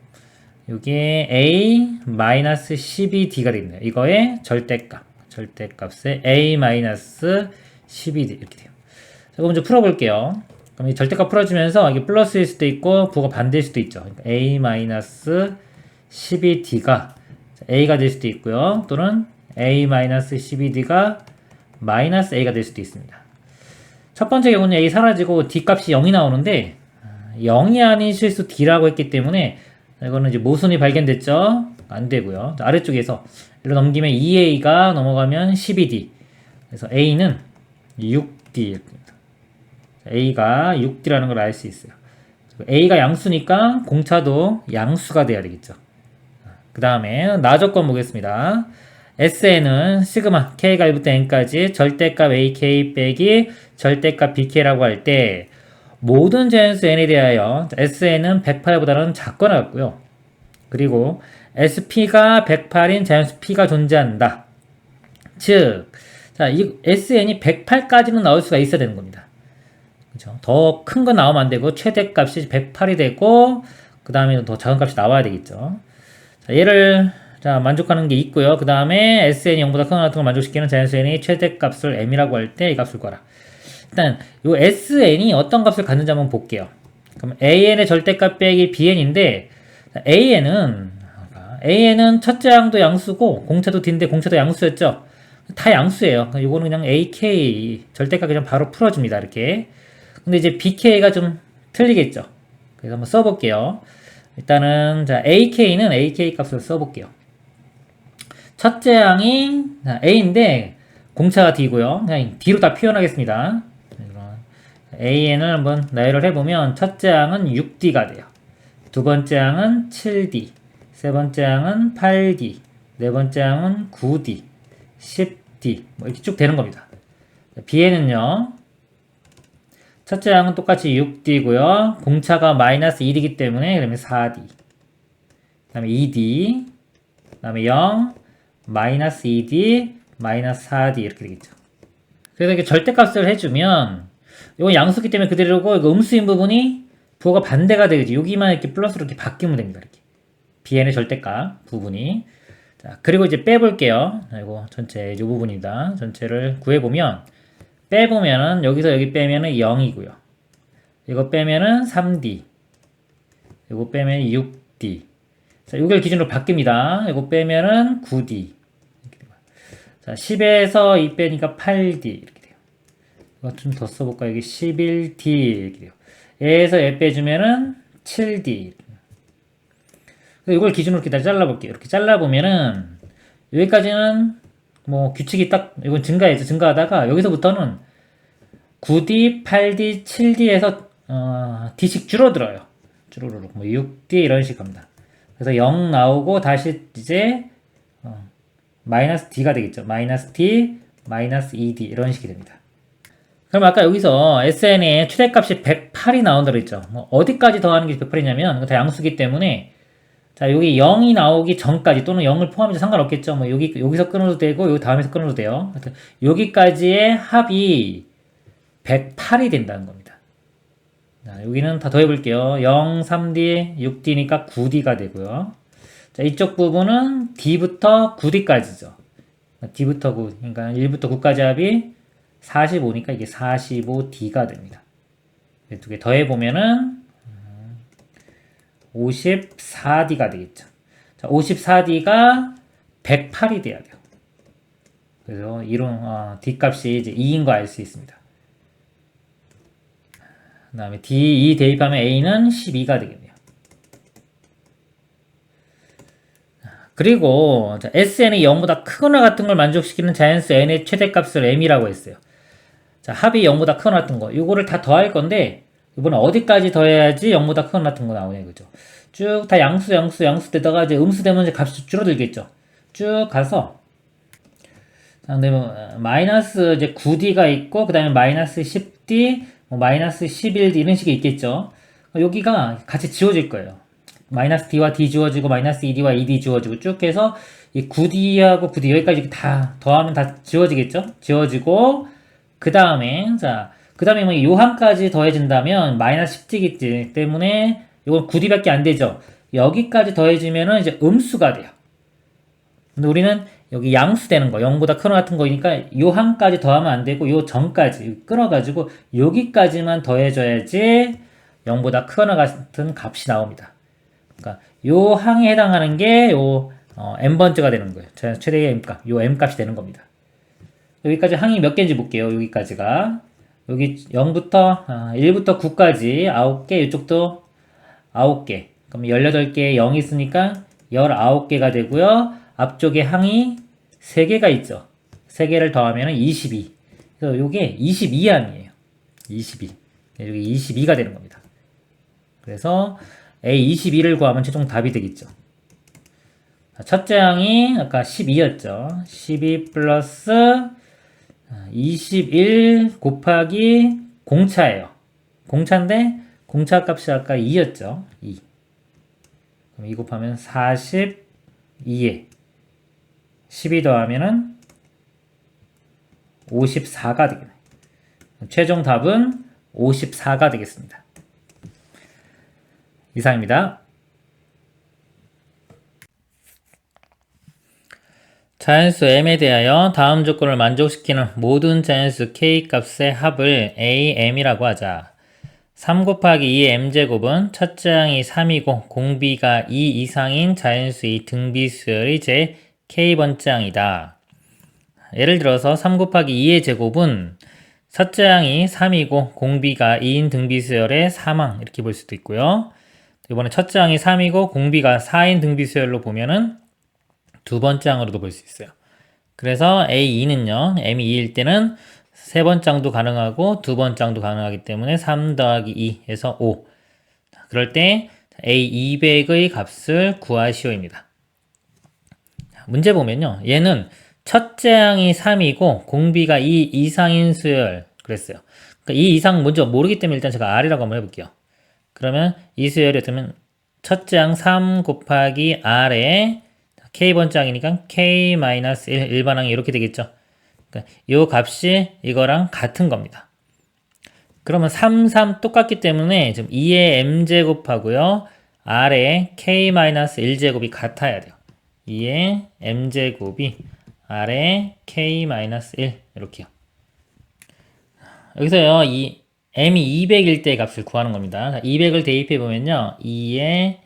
이게 A 마이너스 12D가 됩니다. 이거의 절대값의 A 마이너스 12D 이렇게 돼요. 자, 그럼 먼저 풀어볼게요. 그럼 이 절대값 풀어주면서 이게 플러스일 수도 있고 부호가 반대일 수도 있죠. 그러니까 A 마이너스 12D가 A가 될 수도 있고요. 또는 A 마이너스 12D가 마이너스 A가 될 수도 있습니다. 첫 번째 경우는 A 사라지고 D 값이 0이 나오는데 0이 아닌 실수 D라고 했기 때문에 이거는 이제 모순이 발견됐죠? 안 되고요. 아래쪽에서 이로 넘기면 2A가 넘어가면 12D. 그래서 A는 6D. A가 6D라는 걸 알 수 있어요. A가 양수니까 공차도 양수가 돼야 되겠죠. 그 다음에 나조건 보겠습니다. SN은 시그마 K가 1부터 N까지 절대값 AK 빼기 절대값 BK라고 할 때 모든 자연수 N에 대하여 SN은 108보다는 작거나 같고요. 그리고 SP가 108인 자연수 P가 존재한다. 즉, 자, 이 SN이 108까지는 나올 수가 있어야 되는 겁니다. 그죠? 더 큰 거 나오면 안 되고 최대값이 108이 되고 그 다음에 더 작은 값이 나와야 되겠죠. 자, 얘를 만족하는 게 있고요. 그 다음에 SN이 0보다 크거나 같은 걸 만족시키는 자연수N이 최대값을 M이라고 할 때 이 값을 구하라. 일단 요 SN이 어떤 값을 갖는지 한번 볼게요. 그럼 AN의 절대값 빼기 BN인데 AN은 첫째 항도 양수고 공차도 D인데 공차도 양수였죠. 다 양수예요. 이거는 그냥 AK 절대값 그냥 바로 풀어줍니다. 이렇게. 근데 이제 BK가 좀 틀리겠죠. 그래서 한번 써볼게요. 일단은 자 AK는 AK 값을 써볼게요. 첫째 항이 A인데 공차가 D고요. 그냥 D로 다 표현하겠습니다. AN을 한번 나열을 해보면 첫째 항은 6D가 돼요. 두 번째 항은 7D, 세 번째 항은 8D, 네 번째 항은 9D, 10D 뭐 이렇게 쭉 되는 겁니다. B에는요. 첫째 항은 똑같이 6D고요. 공차가 마이너스 1이기 때문에 그러면 4D, 그 다음에 2D, 그 다음에 0, 마이너스 2D, 마이너스 4D 이렇게 되겠죠. 그래서 이렇게 절대값을 해주면 이건 양수기 때문에 그대로고 이거 음수인 부분이 부호가 반대가 되겠지. 여기만 이렇게 플러스로 이렇게 바뀌면 됩니다. 이렇게 bn의 절대값 부분이. 자, 그리고 이제 빼볼게요. 이거 전체 이 부분이다. 전체를 구해보면 빼보면은 여기서 여기 빼면은 0이고요. 이거 빼면은 3D. 이거 빼면 6D. 자, 이걸 기준으로 바뀝니다. 이거 빼면은 9D. 자, 10에서 2 빼니까 8D. 이렇게 돼요. 이거 좀 더 써볼까? 여기 11D. 이렇게 돼요. 얘에서 얘 빼주면은 7D. 이걸 기준으로 이렇게 잘라볼게요. 이렇게 잘라보면은, 여기까지는 뭐 규칙이 딱, 이건 증가했죠. 증가하다가, 여기서부터는 9D, 8D, 7D에서, D씩 줄어들어요. 쭈루루룩. 뭐 6D 이런 식 갑니다. 그래서 0 나오고, 다시 이제, 마이너스 D가 되겠죠. 마이너스 D, 마이너스 2D 이런 식이 됩니다. 그럼 아까 여기서 SN의 최대값이 108이 나온다고 했죠. 뭐 어디까지 더하는 게 108이냐면 다 양수기 때문에 자 여기 0이 나오기 전까지 또는 0을 포함해서 상관없겠죠. 뭐 여기서 끊어도 되고 여기 다음에서 끊어도 돼요. 여기까지의 합이 108이 된다는 겁니다. 자, 여기는 다 더해볼게요. 0, 3D, 6D니까 9D가 되고요. 자, 이쪽 부분은 D부터 9D까지죠. D부터 9, 그러니까 1부터 9까지 합이 45니까 이게 45D가 됩니다. 두 개 더해보면은 54D가 되겠죠. 자, 54D가 108이 돼야 돼요. 그래서 이런 D 값이 이제 2인 거 알 수 있습니다. 그 다음에 D2 대입하면 A는 12가 되겠네요. 그리고 자, SN이 0보다 크거나 같은 걸 만족시키는 자연수 N의 최대값을 M이라고 했어요. 자, 합이 0보다 크거나 같은 거. 요거를 다 더할 건데, 이번에 어디까지 더해야지 0보다 크거나 같은 거 나오냐, 그죠? 쭉 다 양수 되다가 이제 음수 되면 이제 값이 줄어들겠죠? 쭉 가서, 자, 근데 뭐, 마이너스 이제 9D가 있고, 그 다음에 마이너스 10D, 뭐 마이너스 11D 이런 식이 있겠죠? 여기가 같이 지워질 거예요. 마이너스 D와 D 지워지고, 마이너스 2D와 2D 지워지고, 쭉 해서, 이 9D하고 9D 여기까지 다 더하면 다 지워지겠죠? 지워지고, 그 다음에 뭐 요한까지 더해진다면 마이너스 10D이기 때문에 이건 9D밖에 안 되죠. 여기까지 더해지면은 이제 음수가 돼요. 근데 우리는 여기 양수 되는 거, 0보다 크거나 같은 거니까 요한까지 더하면 안 되고 요 전까지 끊어가지고 여기까지만 더해줘야지 0보다 크거나 같은 값이 나옵니다. 그러니까 요 항에 해당하는 게 요 n번째가 되는 거예요. 최대의 m값, 요 m값이 되는 겁니다. 여기까지 항이 몇 개인지 볼게요. 여기까지가. 여기 0부터, 1부터 9까지 9개, 이쪽도 9개. 그럼 18개에 0이 있으니까 19개가 되고요. 앞쪽에 항이 3개가 있죠. 3개를 더하면 22. 그래서 요게 22항이에요. 22. 여기 22가 되는 겁니다. 그래서 A22를 구하면 최종 답이 되겠죠. 첫째 항이 아까 12였죠. 12 플러스 21 곱하기 공차예요. 공차인데 공차 값이 아까 2였죠. 2. 그럼 2 곱하면 42에 12 더하면은 54가 되겠네. 최종 답은 54가 되겠습니다. 이상입니다. 자연수 m에 대하여 다음 조건을 만족시키는 모든 자연수 k 값의 합을 am이라고 하자. 3 곱하기 2의 m제곱은 첫째 항이 3이고 공비가 2 이상인 자연수의 등비수열이 제 k번째 항이다. 예를 들어서 3 곱하기 2의 제곱은 첫째 항이 3이고 공비가 2인 등비수열의 3항 이렇게 볼 수도 있고요. 이번에 첫째 항이 3이고 공비가 4인 등비수열로 보면은 두 번째 항으로도 볼 수 있어요. 그래서 A2는요, M이 2일 때는 세 번째 항도 가능하고 두 번째 항도 가능하기 때문에 3 더하기 2에서 5. 그럴 때 A200의 값을 구하시오입니다. 문제 보면요, 얘는 첫째 항이 3이고 공비가 2 이상인 수열 그랬어요. 그러니까 2 이상 먼저 모르기 때문에 일단 제가 R이라고 한번 해볼게요. 그러면 이 수열이 어쩌면 첫째 항 3 곱하기 R에 K번째 항이니까 K-1 일반항이 이렇게 되겠죠. 그러니까 이 값이 이거랑 같은 겁니다. 그러면 3, 3 똑같기 때문에 지금 2의 m제곱하고요. R의 K-1제곱이 같아야 돼요. 2의 m제곱이 R의 K-1 이렇게요. 여기서요. 이 m이 200일 때 값을 구하는 겁니다. 200을 대입해 보면요. 2의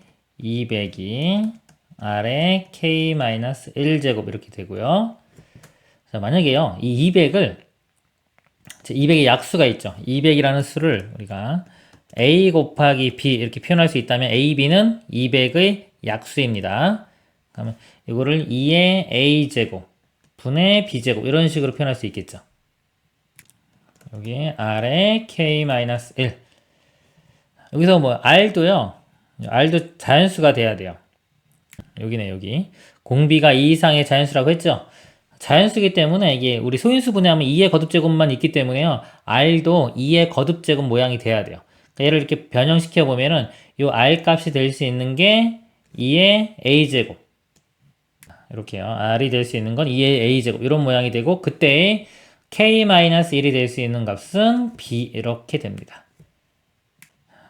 200이 R의 K-1제곱 이렇게 되고요. 자, 만약에요, 이 200을, 200의 약수가 있죠. 200이라는 수를 우리가 A 곱하기 B 이렇게 표현할 수 있다면 A, B는 200의 약수입니다. 그러면 이거를 2의 A제곱 분의 B제곱 이런 식으로 표현할 수 있겠죠. 여기 R의 K-1. 여기서 뭐 R도요, R도 자연수가 돼야 돼요. 여기네, 여기. 공비가 2 이상의 자연수라고 했죠? 자연수기 때문에 이게 우리 소인수 분해하면 2의 거듭제곱만 있기 때문에요. R도 2의 거듭제곱 모양이 돼야 돼요. 그러니까 얘를 이렇게 변형시켜 보면은 이 R 값이 될 수 있는 게 2의 A제곱. 이렇게요. R이 될 수 있는 건 2의 A제곱. 이런 모양이 되고, 그때 K-1이 될 수 있는 값은 B. 이렇게 됩니다.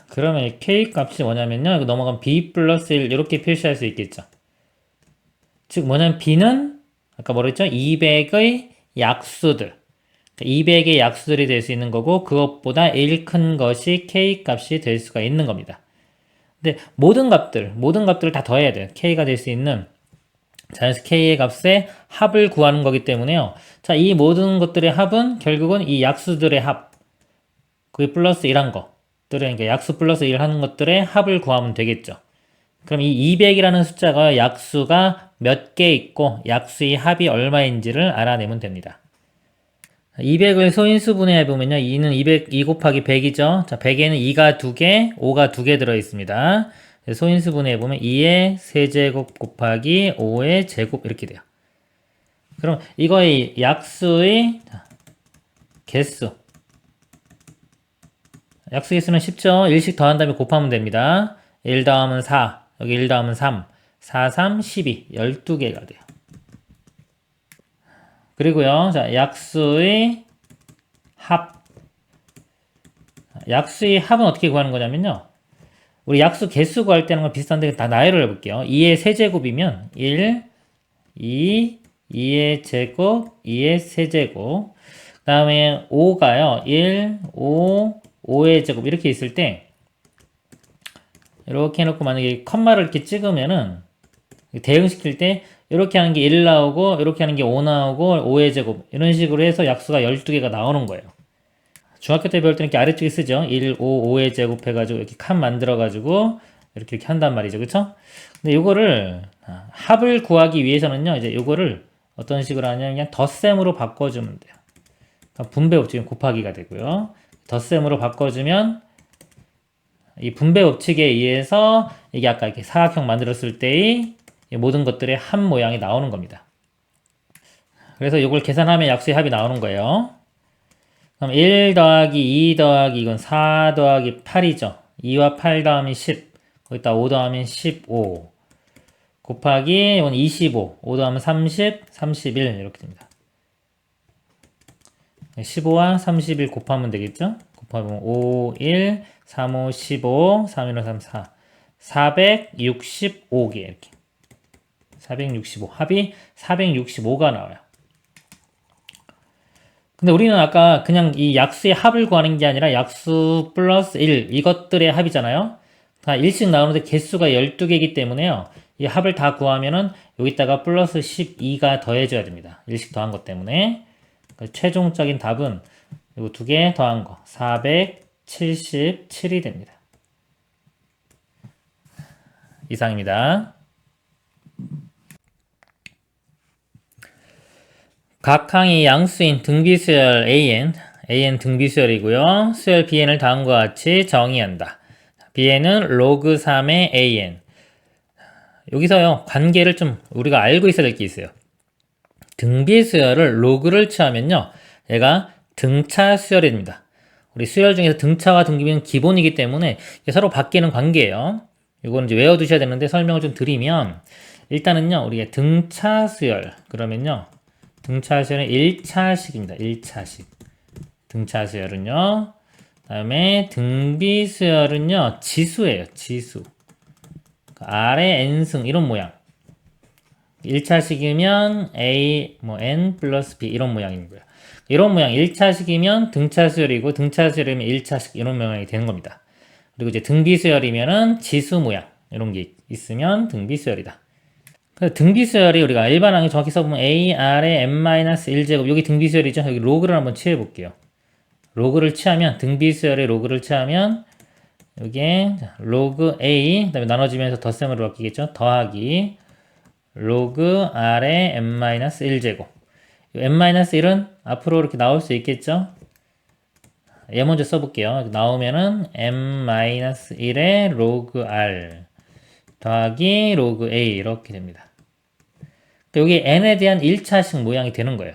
그러면 K 값이 뭐냐면요. 이거 넘어가면 B 플러스 1 이렇게 표시할 수 있겠죠. 즉 뭐냐면 B는 아까 뭐라 했죠? 200의 약수들. 200의 약수들이 될 수 있는 거고 그것보다 1 큰 것이 K 값이 될 수가 있는 겁니다. 근데 모든 값들을 다 더해야 돼요. K가 될 수 있는 자연수 K의 값의 합을 구하는 거기 때문에요. 자, 이 모든 것들의 합은 결국은 이 약수들의 합, 그게 플러스 1한 것들은, 그러니까 약수 플러스 1 하는 것들의 합을 구하면 되겠죠. 그럼 이 200이라는 숫자가 약수가 몇 개 있고 약수의 합이 얼마인지를 알아내면 됩니다. 200을 소인수 분해해 보면요. 2는 2 곱하기 100이죠. 자, 100에는 2가 2개, 5가 2개 들어있습니다. 소인수 분해해 보면 2의 세제곱 곱하기 5의 제곱 이렇게 돼요. 그럼 이거의 약수의 개수. 약수 개수는 쉽죠. 1씩 더한 다음에 곱하면 됩니다. 1 더하면 4, 여기 1 더하면 3, 4, 3, 12, 12개가 돼요. 그리고요, 자, 약수의 합. 약수의 합은 어떻게 구하는 거냐면요. 우리 약수 개수 구할 때는 비슷한데 다 나열을 해볼게요. 2의 세제곱이면 1, 2, 2의 제곱, 2의 세제곱. 그 다음에 5가요. 1, 5, 5의 제곱 이렇게 있을 때 이렇게 해놓고 만약에 컴마를 이렇게 찍으면은 대응시킬 때 이렇게 하는 게 1 나오고 이렇게 하는 게 5 나오고 5의 제곱 이런 식으로 해서 약수가 12개가 나오는 거예요. 중학교 때 배울 때는 이렇게 아래쪽에 쓰죠. 1, 5, 5의 제곱 해가지고 이렇게 칸 만들어가지고 이렇게 한단 말이죠. 그쵸? 근데 요거를 합을 구하기 위해서는요. 이제 요거를 어떤 식으로 하냐면 그냥 덧셈으로 바꿔주면 돼요. 그러니까 분배 법칙은 곱하기가 되고요. 덧셈으로 바꿔주면 이 분배 법칙에 의해서 이게 아까 이렇게 사각형 만들었을 때의 모든 것들의 합 모양이 나오는 겁니다. 그래서 이걸 계산하면 약수의 합이 나오는 거예요. 그럼 1 더하기 2 더하기 이건 4 더하기 8이죠. 2와 8 더하면 10. 거기다 5 더하면 15. 곱하기 이건 25. 5 더하면 30, 31 이렇게 됩니다. 15와 31 곱하면 되겠죠? 곱하면 5, 1, 3, 5, 15, 3, 1, 3, 4. 465개 이렇게. 465. 합이 465가 나와요. 근데 우리는 아까 그냥 이 약수의 합을 구하는 게 아니라 약수 플러스 1 이것들의 합이잖아요. 다 1씩 나오는데 개수가 12개이기 때문에요. 이 합을 다 구하면은 여기다가 플러스 12가 더해져야 됩니다. 1씩 더한 것 때문에. 그러니까 최종적인 답은 이거 두 개 더한 거 477이 됩니다. 이상입니다. 각 항이 양수인 등비수열 AN 등비수열이고요. 수열 BN을 다음과 같이 정의한다. BN은 로그 3의 AN. 여기서요, 관계를 좀 우리가 알고 있어야 될 게 있어요. 등비수열을 로그를 취하면요, 얘가 등차 수열입니다. 우리 수열 중에서 등차와 등비는 기본이기 때문에 서로 바뀌는 관계예요. 이건 이제 외워두셔야 되는데 설명을 좀 드리면, 일단은요, 우리가 등차 수열, 그러면요, 등차 수열은 1차식입니다. 1차식. 등차 수열은요. 다음에 등비 수열은요. 지수예요. 지수. R의 n승 이런 모양. 1차식이면 A n 플러스 B 이런 모양인 거예요. 이런 모양 1차식이면 등차 수열이고 등차 수열이면 1차식 이런 모양이 되는 겁니다. 그리고 이제 등비 수열이면은 지수 모양 이런 게 있으면 등비 수열이다. 등비수열이 우리가 일반항에 정확히 써보면 AR의 n-1제곱 여기 등비수열이죠. 여기 로그를 한번 취해볼게요. 로그를 취하면 등비수열의 로그를 취하면 여기에 로그 A 그다음에 나눠지면서 덧셈으로 바뀌겠죠. 더하기 로그 R의 n-1제곱 n-1은 앞으로 이렇게 나올 수 있겠죠. 얘 먼저 써볼게요. 나오면은 n-1의 로그 R 더하기 로그 A 이렇게 됩니다. 여기 n에 대한 1차식 모양이 되는 거예요.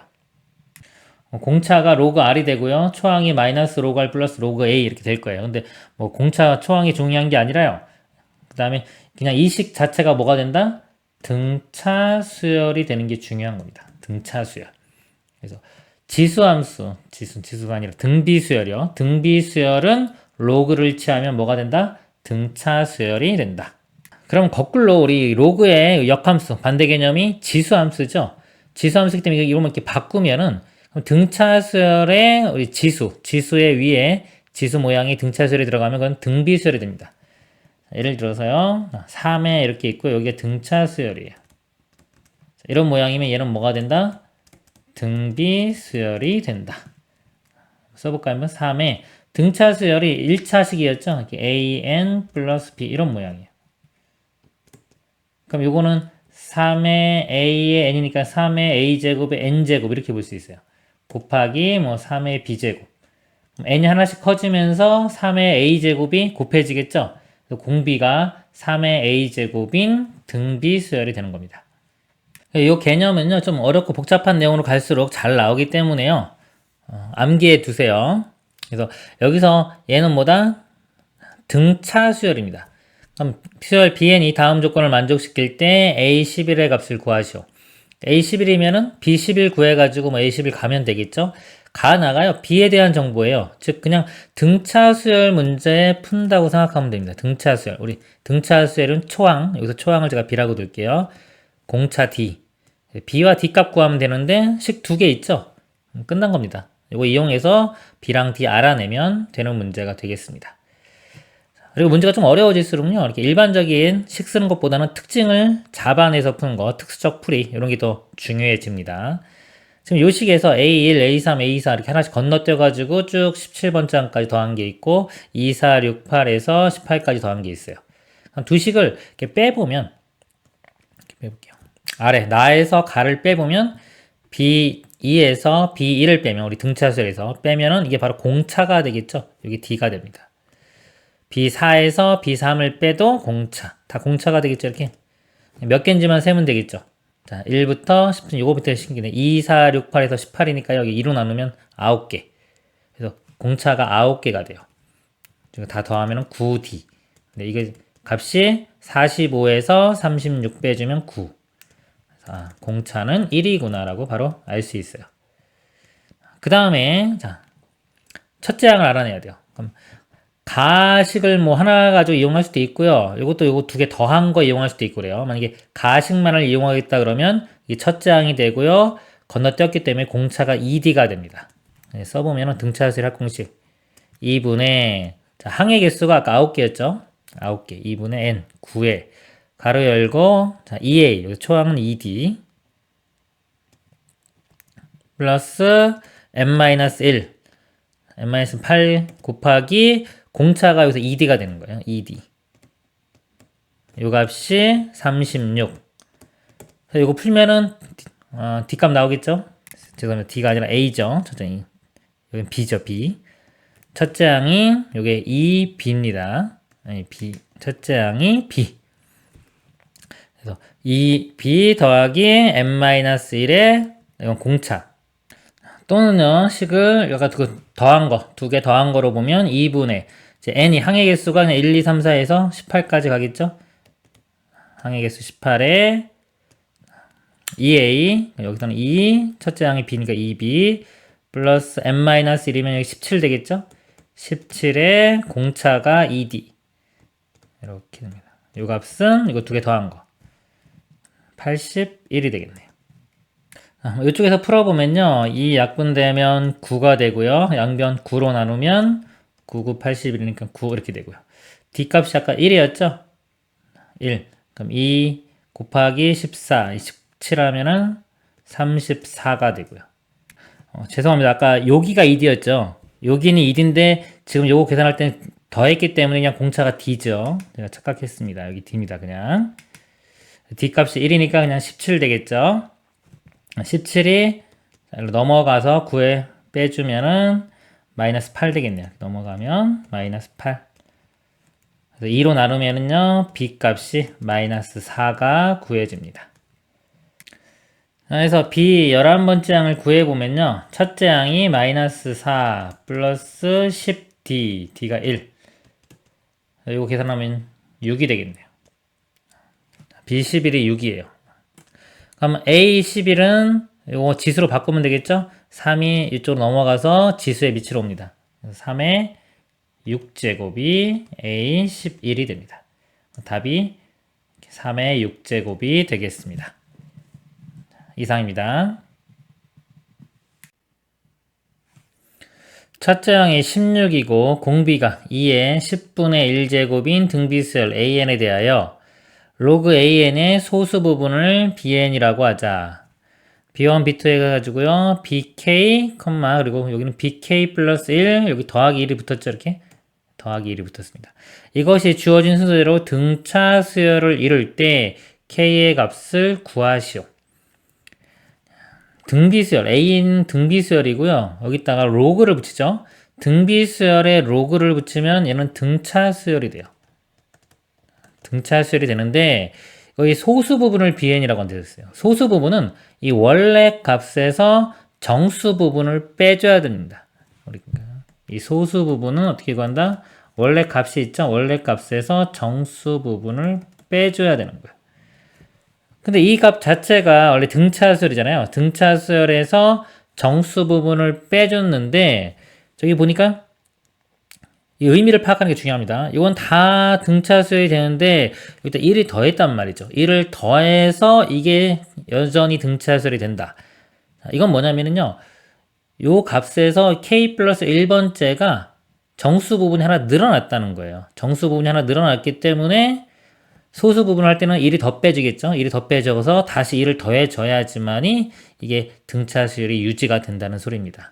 공차가 로그 r이 되고요. 초항이 마이너스 로그 r 플러스 로그 a 이렇게 될 거예요. 근데 뭐 공차 초항이 중요한 게 아니라요. 그 다음에 그냥 이 식 자체가 뭐가 된다? 등차 수열이 되는 게 중요한 겁니다. 등차 수열. 그래서 지수함수, 지수가 아니라 등비수열이요. 등비수열은 로그를 취하면 뭐가 된다? 등차 수열이 된다. 그럼 거꾸로 우리 로그의 역함수, 반대 개념이 지수함수죠. 지수함수이기 때문에 이런 이렇게 바꾸면은 등차수열의 우리 지수의 위에 지수 모양이 등차수열이 들어가면 그건 등비수열이 됩니다. 예를 들어서요, 3에 이렇게 있고 여기가 등차수열이에요. 이런 모양이면 얘는 뭐가 된다? 등비수열이 된다. 써볼까 하면 3에 등차수열이 1차식이었죠. 이렇게 AN 플러스 B 이런 모양이에요. 그럼 요거는 3의 A의 N이니까 3의 A제곱의 N제곱 이렇게 볼 수 있어요. 곱하기 뭐 3의 B제곱. N이 하나씩 커지면서 3의 A제곱이 곱해지겠죠? 공비가 3의 A제곱인 등비수열이 되는 겁니다. 이 개념은요, 좀 어렵고 복잡한 내용으로 갈수록 잘 나오기 때문에요. 암기해 두세요. 그래서 여기서 얘는 뭐다? 등차 수열입니다. 그럼 수열 BN이 다음 조건을 만족시킬 때 A11의 값을 구하시오. A11이면은 B11 구해가지고 뭐 A11 가면 되겠죠? 가 나가요. B에 대한 정보예요. 즉 그냥 등차 수열 문제 푼다고 생각하면 됩니다. 등차 수열. 우리 등차 수열은 초항. 여기서 초항을 제가 B라고 둘게요. 공차 D. B와 D 값 구하면 되는데 식 두 개 있죠? 끝난 겁니다. 이거 이용해서 B랑 D 알아내면 되는 문제가 되겠습니다. 그리고 문제가 좀 어려워질수록요, 이렇게 일반적인 식 쓰는 것보다는 특징을 잡아내서 푸는 거, 특수적 풀이, 이런 게 더 중요해집니다. 지금 요 식에서 A1, A3, A4 이렇게 하나씩 건너뛰어가지고 쭉 17번장까지 더한 게 있고, 2, 4, 6, 8에서 18까지 더한 게 있어요. 두 식을 이렇게 빼보면, 이렇게 빼볼게요. 아래, 나에서 가를 빼보면, B2에서 B1을 빼면, 우리 등차수열에서 빼면은 이게 바로 공차가 되겠죠? 여기 D가 됩니다. B4에서 B3을 빼도 공차. 다 공차가 되겠죠, 이렇게. 몇 개인지만 세면 되겠죠. 자, 1부터 10, 요거부터 신기네. 2, 4, 6, 8에서 18이니까 여기 2로 나누면 9개. 그래서 공차가 9개가 돼요. 다 더하면 9D. 근데 이게 값이 45에서 36 빼주면 9. 공차는 1이구나라고 바로 알 수 있어요. 그 다음에, 자, 첫째 항을 알아내야 돼요. 그럼 가식을 뭐 하나 가지고 이용할 수도 있고요. 이것도 요거 두 개 더한 거 이용할 수도 있고 그래요. 만약에 가식만을 이용하겠다 그러면 이 첫째 항이 되고요. 건너뛰었기 때문에 공차가 2D가 됩니다. 네, 써보면 등차수열 합공식 2분의 자, 항의 개수가 아까 9개였죠? 9개. 2분의 n 9에 가로 열고 자, 2a 여기 초항은 2D 플러스 n-1 n-8 곱하기 공차가 여기서 2D가 되는 거예요. 2D. 요 값이 36. 그래서 이거 풀면은 D값 나오겠죠? 죄송합니다. D가 아니라 A죠. 첫째 항이. 여긴 B죠. B. 첫째 항이 요게 2B입니다. 아니, B. 첫째 항이 B. 그래서 2B 더하기 n-1에 이건 공차. 또는요, 식을 여기가 더한 거, 두 개 더한 거로 보면 2분의 이제 n이 항의 개수가 그냥 1, 2, 3, 4에서 18까지 가겠죠? 항의 개수 18에 2a 여기서는 2 첫째 항이 b니까 2b 플러스 n-1이면 여기 17 되겠죠? 17에 공차가 2d 이렇게 됩니다. 이 값은 이거 두 개 더한 거 81이 되겠네요. 이쪽에서 풀어보면요. 이 약분되면 9가 되고요. 양변 9로 나누면 9, 9, 81이니까 9 이렇게 되고요. D값이 아까 1이었죠? 1. 그럼 2 곱하기 14, 27 하면은 34가 되고요. 죄송합니다. 아까 여기가 2D였죠? 여기는 2D인데 지금 요거 계산할 때 더했기 때문에 그냥 공차가 D죠. 제가 착각했습니다. 여기 D입니다. 그냥. D값이 1이니까 그냥 17 되겠죠? 17이 넘어가서 9에 빼주면은 마이너스 8 되겠네요. 넘어가면 마이너스 8. 그래서 2로 나누면은요, B 값이 마이너스 4가 구해집니다. 그래서 B 11번째 항을 구해보면요, 첫째 항이 마이너스 4 플러스 10D, D가 1. 이거 계산하면 6이 되겠네요. B11이 6이에요. 그럼 A11은 이거 지수로 바꾸면 되겠죠? 3이 이쪽으로 넘어가서 지수의 밑으로 옵니다. 3의 6제곱이 A11이 됩니다. 답이 3의 6제곱이 되겠습니다. 이상입니다. 첫째 항이 16이고 공비가 2의 10분의 1제곱인 등비수열 AN에 대하여 로그 AN의 소수 부분을 BN이라고 하자. B1, B2 해가지고요. BK, 그리고 여기는 BK 플러스 1, 여기 더하기 1이 붙었죠, 이렇게? 더하기 1이 붙었습니다. 이것이 주어진 순서대로 등차 수열을 이룰 때 K의 값을 구하시오. 등비수열, A는 등비수열이고요. 여기다가 로그를 붙이죠. 등비수열에 로그를 붙이면 얘는 등차 수열이 돼요. 등차 수열이 되는데 여기 소수 부분을 BN이라고 한댔어요. 소수 부분은 이 원래 값에서 정수 부분을 빼줘야 됩니다. 이 소수 부분은 어떻게 구한다? 원래 값이 있죠? 원래 값에서 정수 부분을 빼줘야 되는 거예요. 근데 이 값 자체가 원래 등차 수열이잖아요. 등차 수열에서 정수 부분을 빼줬는데 저기 보니까 이 의미를 파악하는 게 중요합니다. 이건 다 등차 수열이 되는데 여기다 1을 더했단 말이죠. 1을 더해서 이게 여전히 등차 수열이 된다. 이건 뭐냐면요. 요 값에서 k 플러스 1번째가 정수 부분이 하나 늘어났다는 거예요. 정수 부분이 하나 늘어났기 때문에 소수 부분을 할 때는 1이 더 빼지겠죠. 1이 더 빼져서 다시 1을 더해줘야지만이 이게 등차 수열이 유지가 된다는 소리입니다.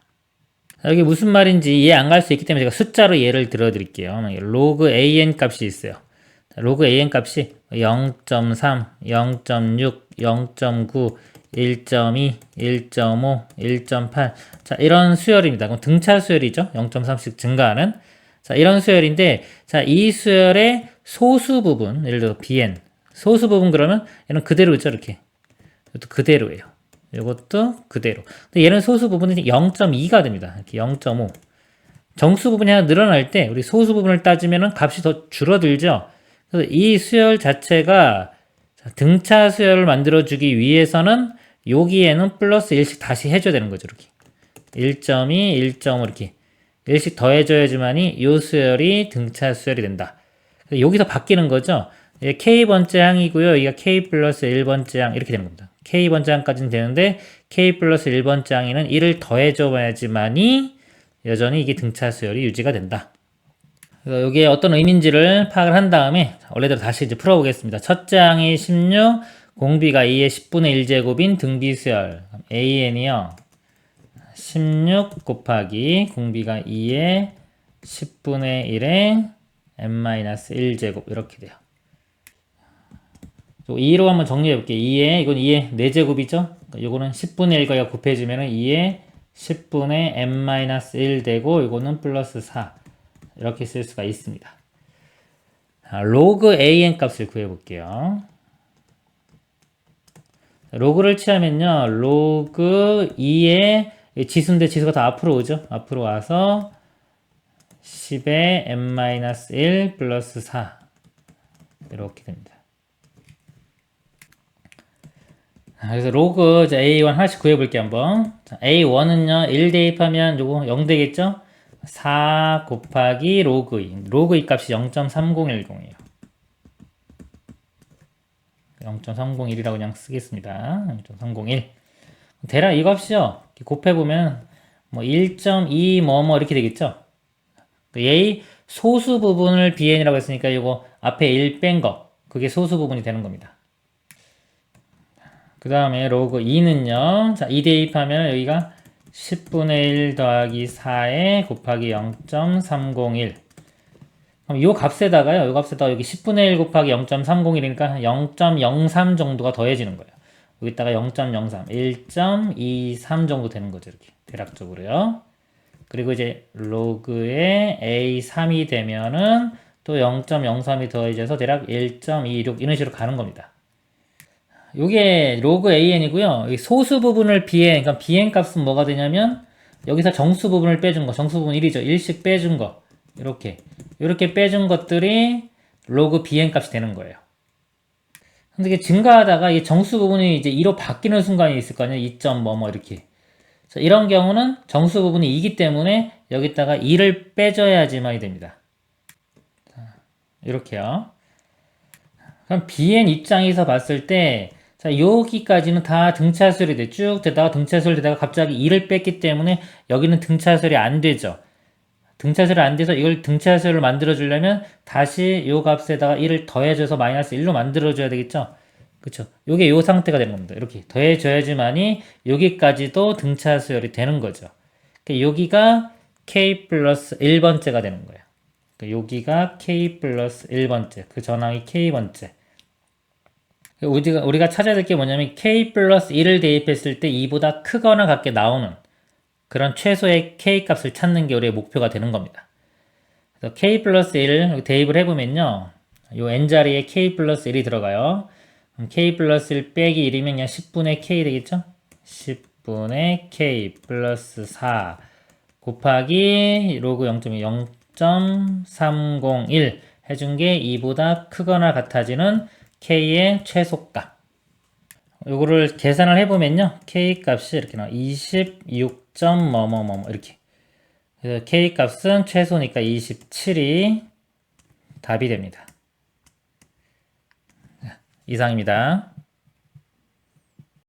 여기 무슨 말인지 이해 안 갈 수 있기 때문에 제가 숫자로 예를 들어 드릴게요. 로그 AN 값이 있어요. 로그 AN 값이 0.3, 0.6, 0.9, 1.2, 1.5, 1.8. 자, 이런 수열입니다. 그럼 등차 수열이죠. 0.3씩 증가하는. 자, 이런 수열인데, 자, 이 수열의 소수 부분, 예를 들어 BN. 소수 부분 그러면 얘는 그대로죠, 이렇게. 이것도 그대로예요. 이것도 그대로. 근데 얘는 소수 부분이 0.2가 됩니다. 이렇게 0.5. 정수 부분이 하나 늘어날 때 우리 소수 부분을 따지면 값이 더 줄어들죠. 그래서 이 수열 자체가 등차 수열을 만들어주기 위해서는 여기에는 플러스 1씩 다시 해줘야 되는 거죠. 이렇게. 1.2, 1.5 이렇게 1씩 더해줘야지만이 요 수열이 등차 수열이 된다. 여기서 바뀌는 거죠. K번째 항이고요. 여기가 K 플러스 1번째 항 이렇게 되는 겁니다. K번째 항까지는 되는데 K 플러스 1번째 항에는 1을 더해줘야지만이 여전히 이게 등차 수열이 유지가 된다. 그래서 이게 어떤 의미인지를 파악을 한 다음에 원래대로 다시 이제 풀어보겠습니다. 첫째 항이 16, 공비가 2의 10분의 1제곱인 등비수열 AN이요. 16 곱하기 공비가 2의 10분의 1의 n-1제곱 이렇게 돼요. 2로 한번 정리해 볼게요. 2의 이건 2의 4제곱이죠. 그러니까 요거는 10분의 1과 곱해지면 2의 10분의 n-1 되고 이거는 플러스 4 이렇게 쓸 수가 있습니다. 로그 an 값을 구해 볼게요. 로그를 취하면요. 로그 2의 지수인데 지수가 다 앞으로 오죠. 앞으로 와서 10의 n-1 플러스 4 이렇게 됩니다. 그래서 로그 A1 하나씩 구해볼게요 한번. A1은요 1 대입하면 요거 0 되겠죠? 4 곱하기 로그 2 로그 2 값이 0.3010이에요 0.301이라고 그냥 쓰겠습니다. 0.301 대략 이 값이요 곱해보면 뭐 1.2 뭐뭐 이렇게 되겠죠? A 소수 부분을 BN이라고 했으니까 이거 앞에 1 뺀 거 그게 소수 부분이 되는 겁니다. 그 다음에 로그 2는요. 자, 2 대입하면 여기가 10분의 1 더하기 4에 곱하기 0.301. 그럼 요 값에다가요. 요 값에다가 여기 10분의 1 곱하기 0.301이니까 0.03 정도가 더해지는 거예요. 여기다가 0.03, 1.23 정도 되는 거죠. 이렇게 대략적으로요. 그리고 이제 로그에 A3이 되면은 또 0.03이 더해져서 대략 1.26 이런 식으로 가는 겁니다. 요게 로그 AN이고요. 여기 소수 부분을 BN, 그러니까 BN 값은 뭐가 되냐면 여기서 정수 부분을 빼준 거, 정수 부분 1이죠. 1씩 빼준 거. 이렇게 빼준 것들이 로그 BN 값이 되는 거예요. 근데 이게 증가하다가 이 정수 부분이 이제 2로 바뀌는 순간이 있을 거 아니에요. 2점 뭐뭐 이렇게. 자, 이런 경우는 정수 부분이 2기 때문에 여기다가 2를 빼줘야지만이 됩니다. 자, 이렇게요. 그럼 BN 입장에서 봤을 때 자, 여기까지는 다 등차수열이 돼. 쭉 되다가 등차수열 되다가 갑자기 2를 뺐기 때문에 여기는 등차수열이 안 되죠. 등차수열이 안 돼서 이걸 등차수열을 만들어 주려면 다시 요 값에다가 1을 더해줘서 마이너스 1로 만들어 줘야 되겠죠. 그쵸. 요게 요 상태가 되는 겁니다. 이렇게 더해줘야지만이 여기까지도 등차수열이 되는 거죠. 그러니까 여기가 K 플러스 1번째가 되는 거예요. 그러니까 여기가 K 플러스 1번째, 그 전항이 K번째. 우리가 찾아야 될 게 뭐냐면 K 플러스 1을 대입했을 때 2보다 크거나 같게 나오는 그런 최소의 K 값을 찾는 게 우리의 목표가 되는 겁니다. 그래서 K 플러스 1을 대입을 해보면요. 요 N자리에 K 플러스 1이 들어가요. 그럼 K 플러스 1 빼기 1이면 그냥 10분의 K 되겠죠? 10분의 K 플러스 4 곱하기 로그 0.301 해준 게 2보다 크거나 같아지는 K의 최소값. 요거를 계산을 해보면요. K 값이 이렇게 나와. 26. 뭐뭐뭐 이렇게. 그래서 K 값은 최소니까 27이 답이 됩니다. 이상입니다.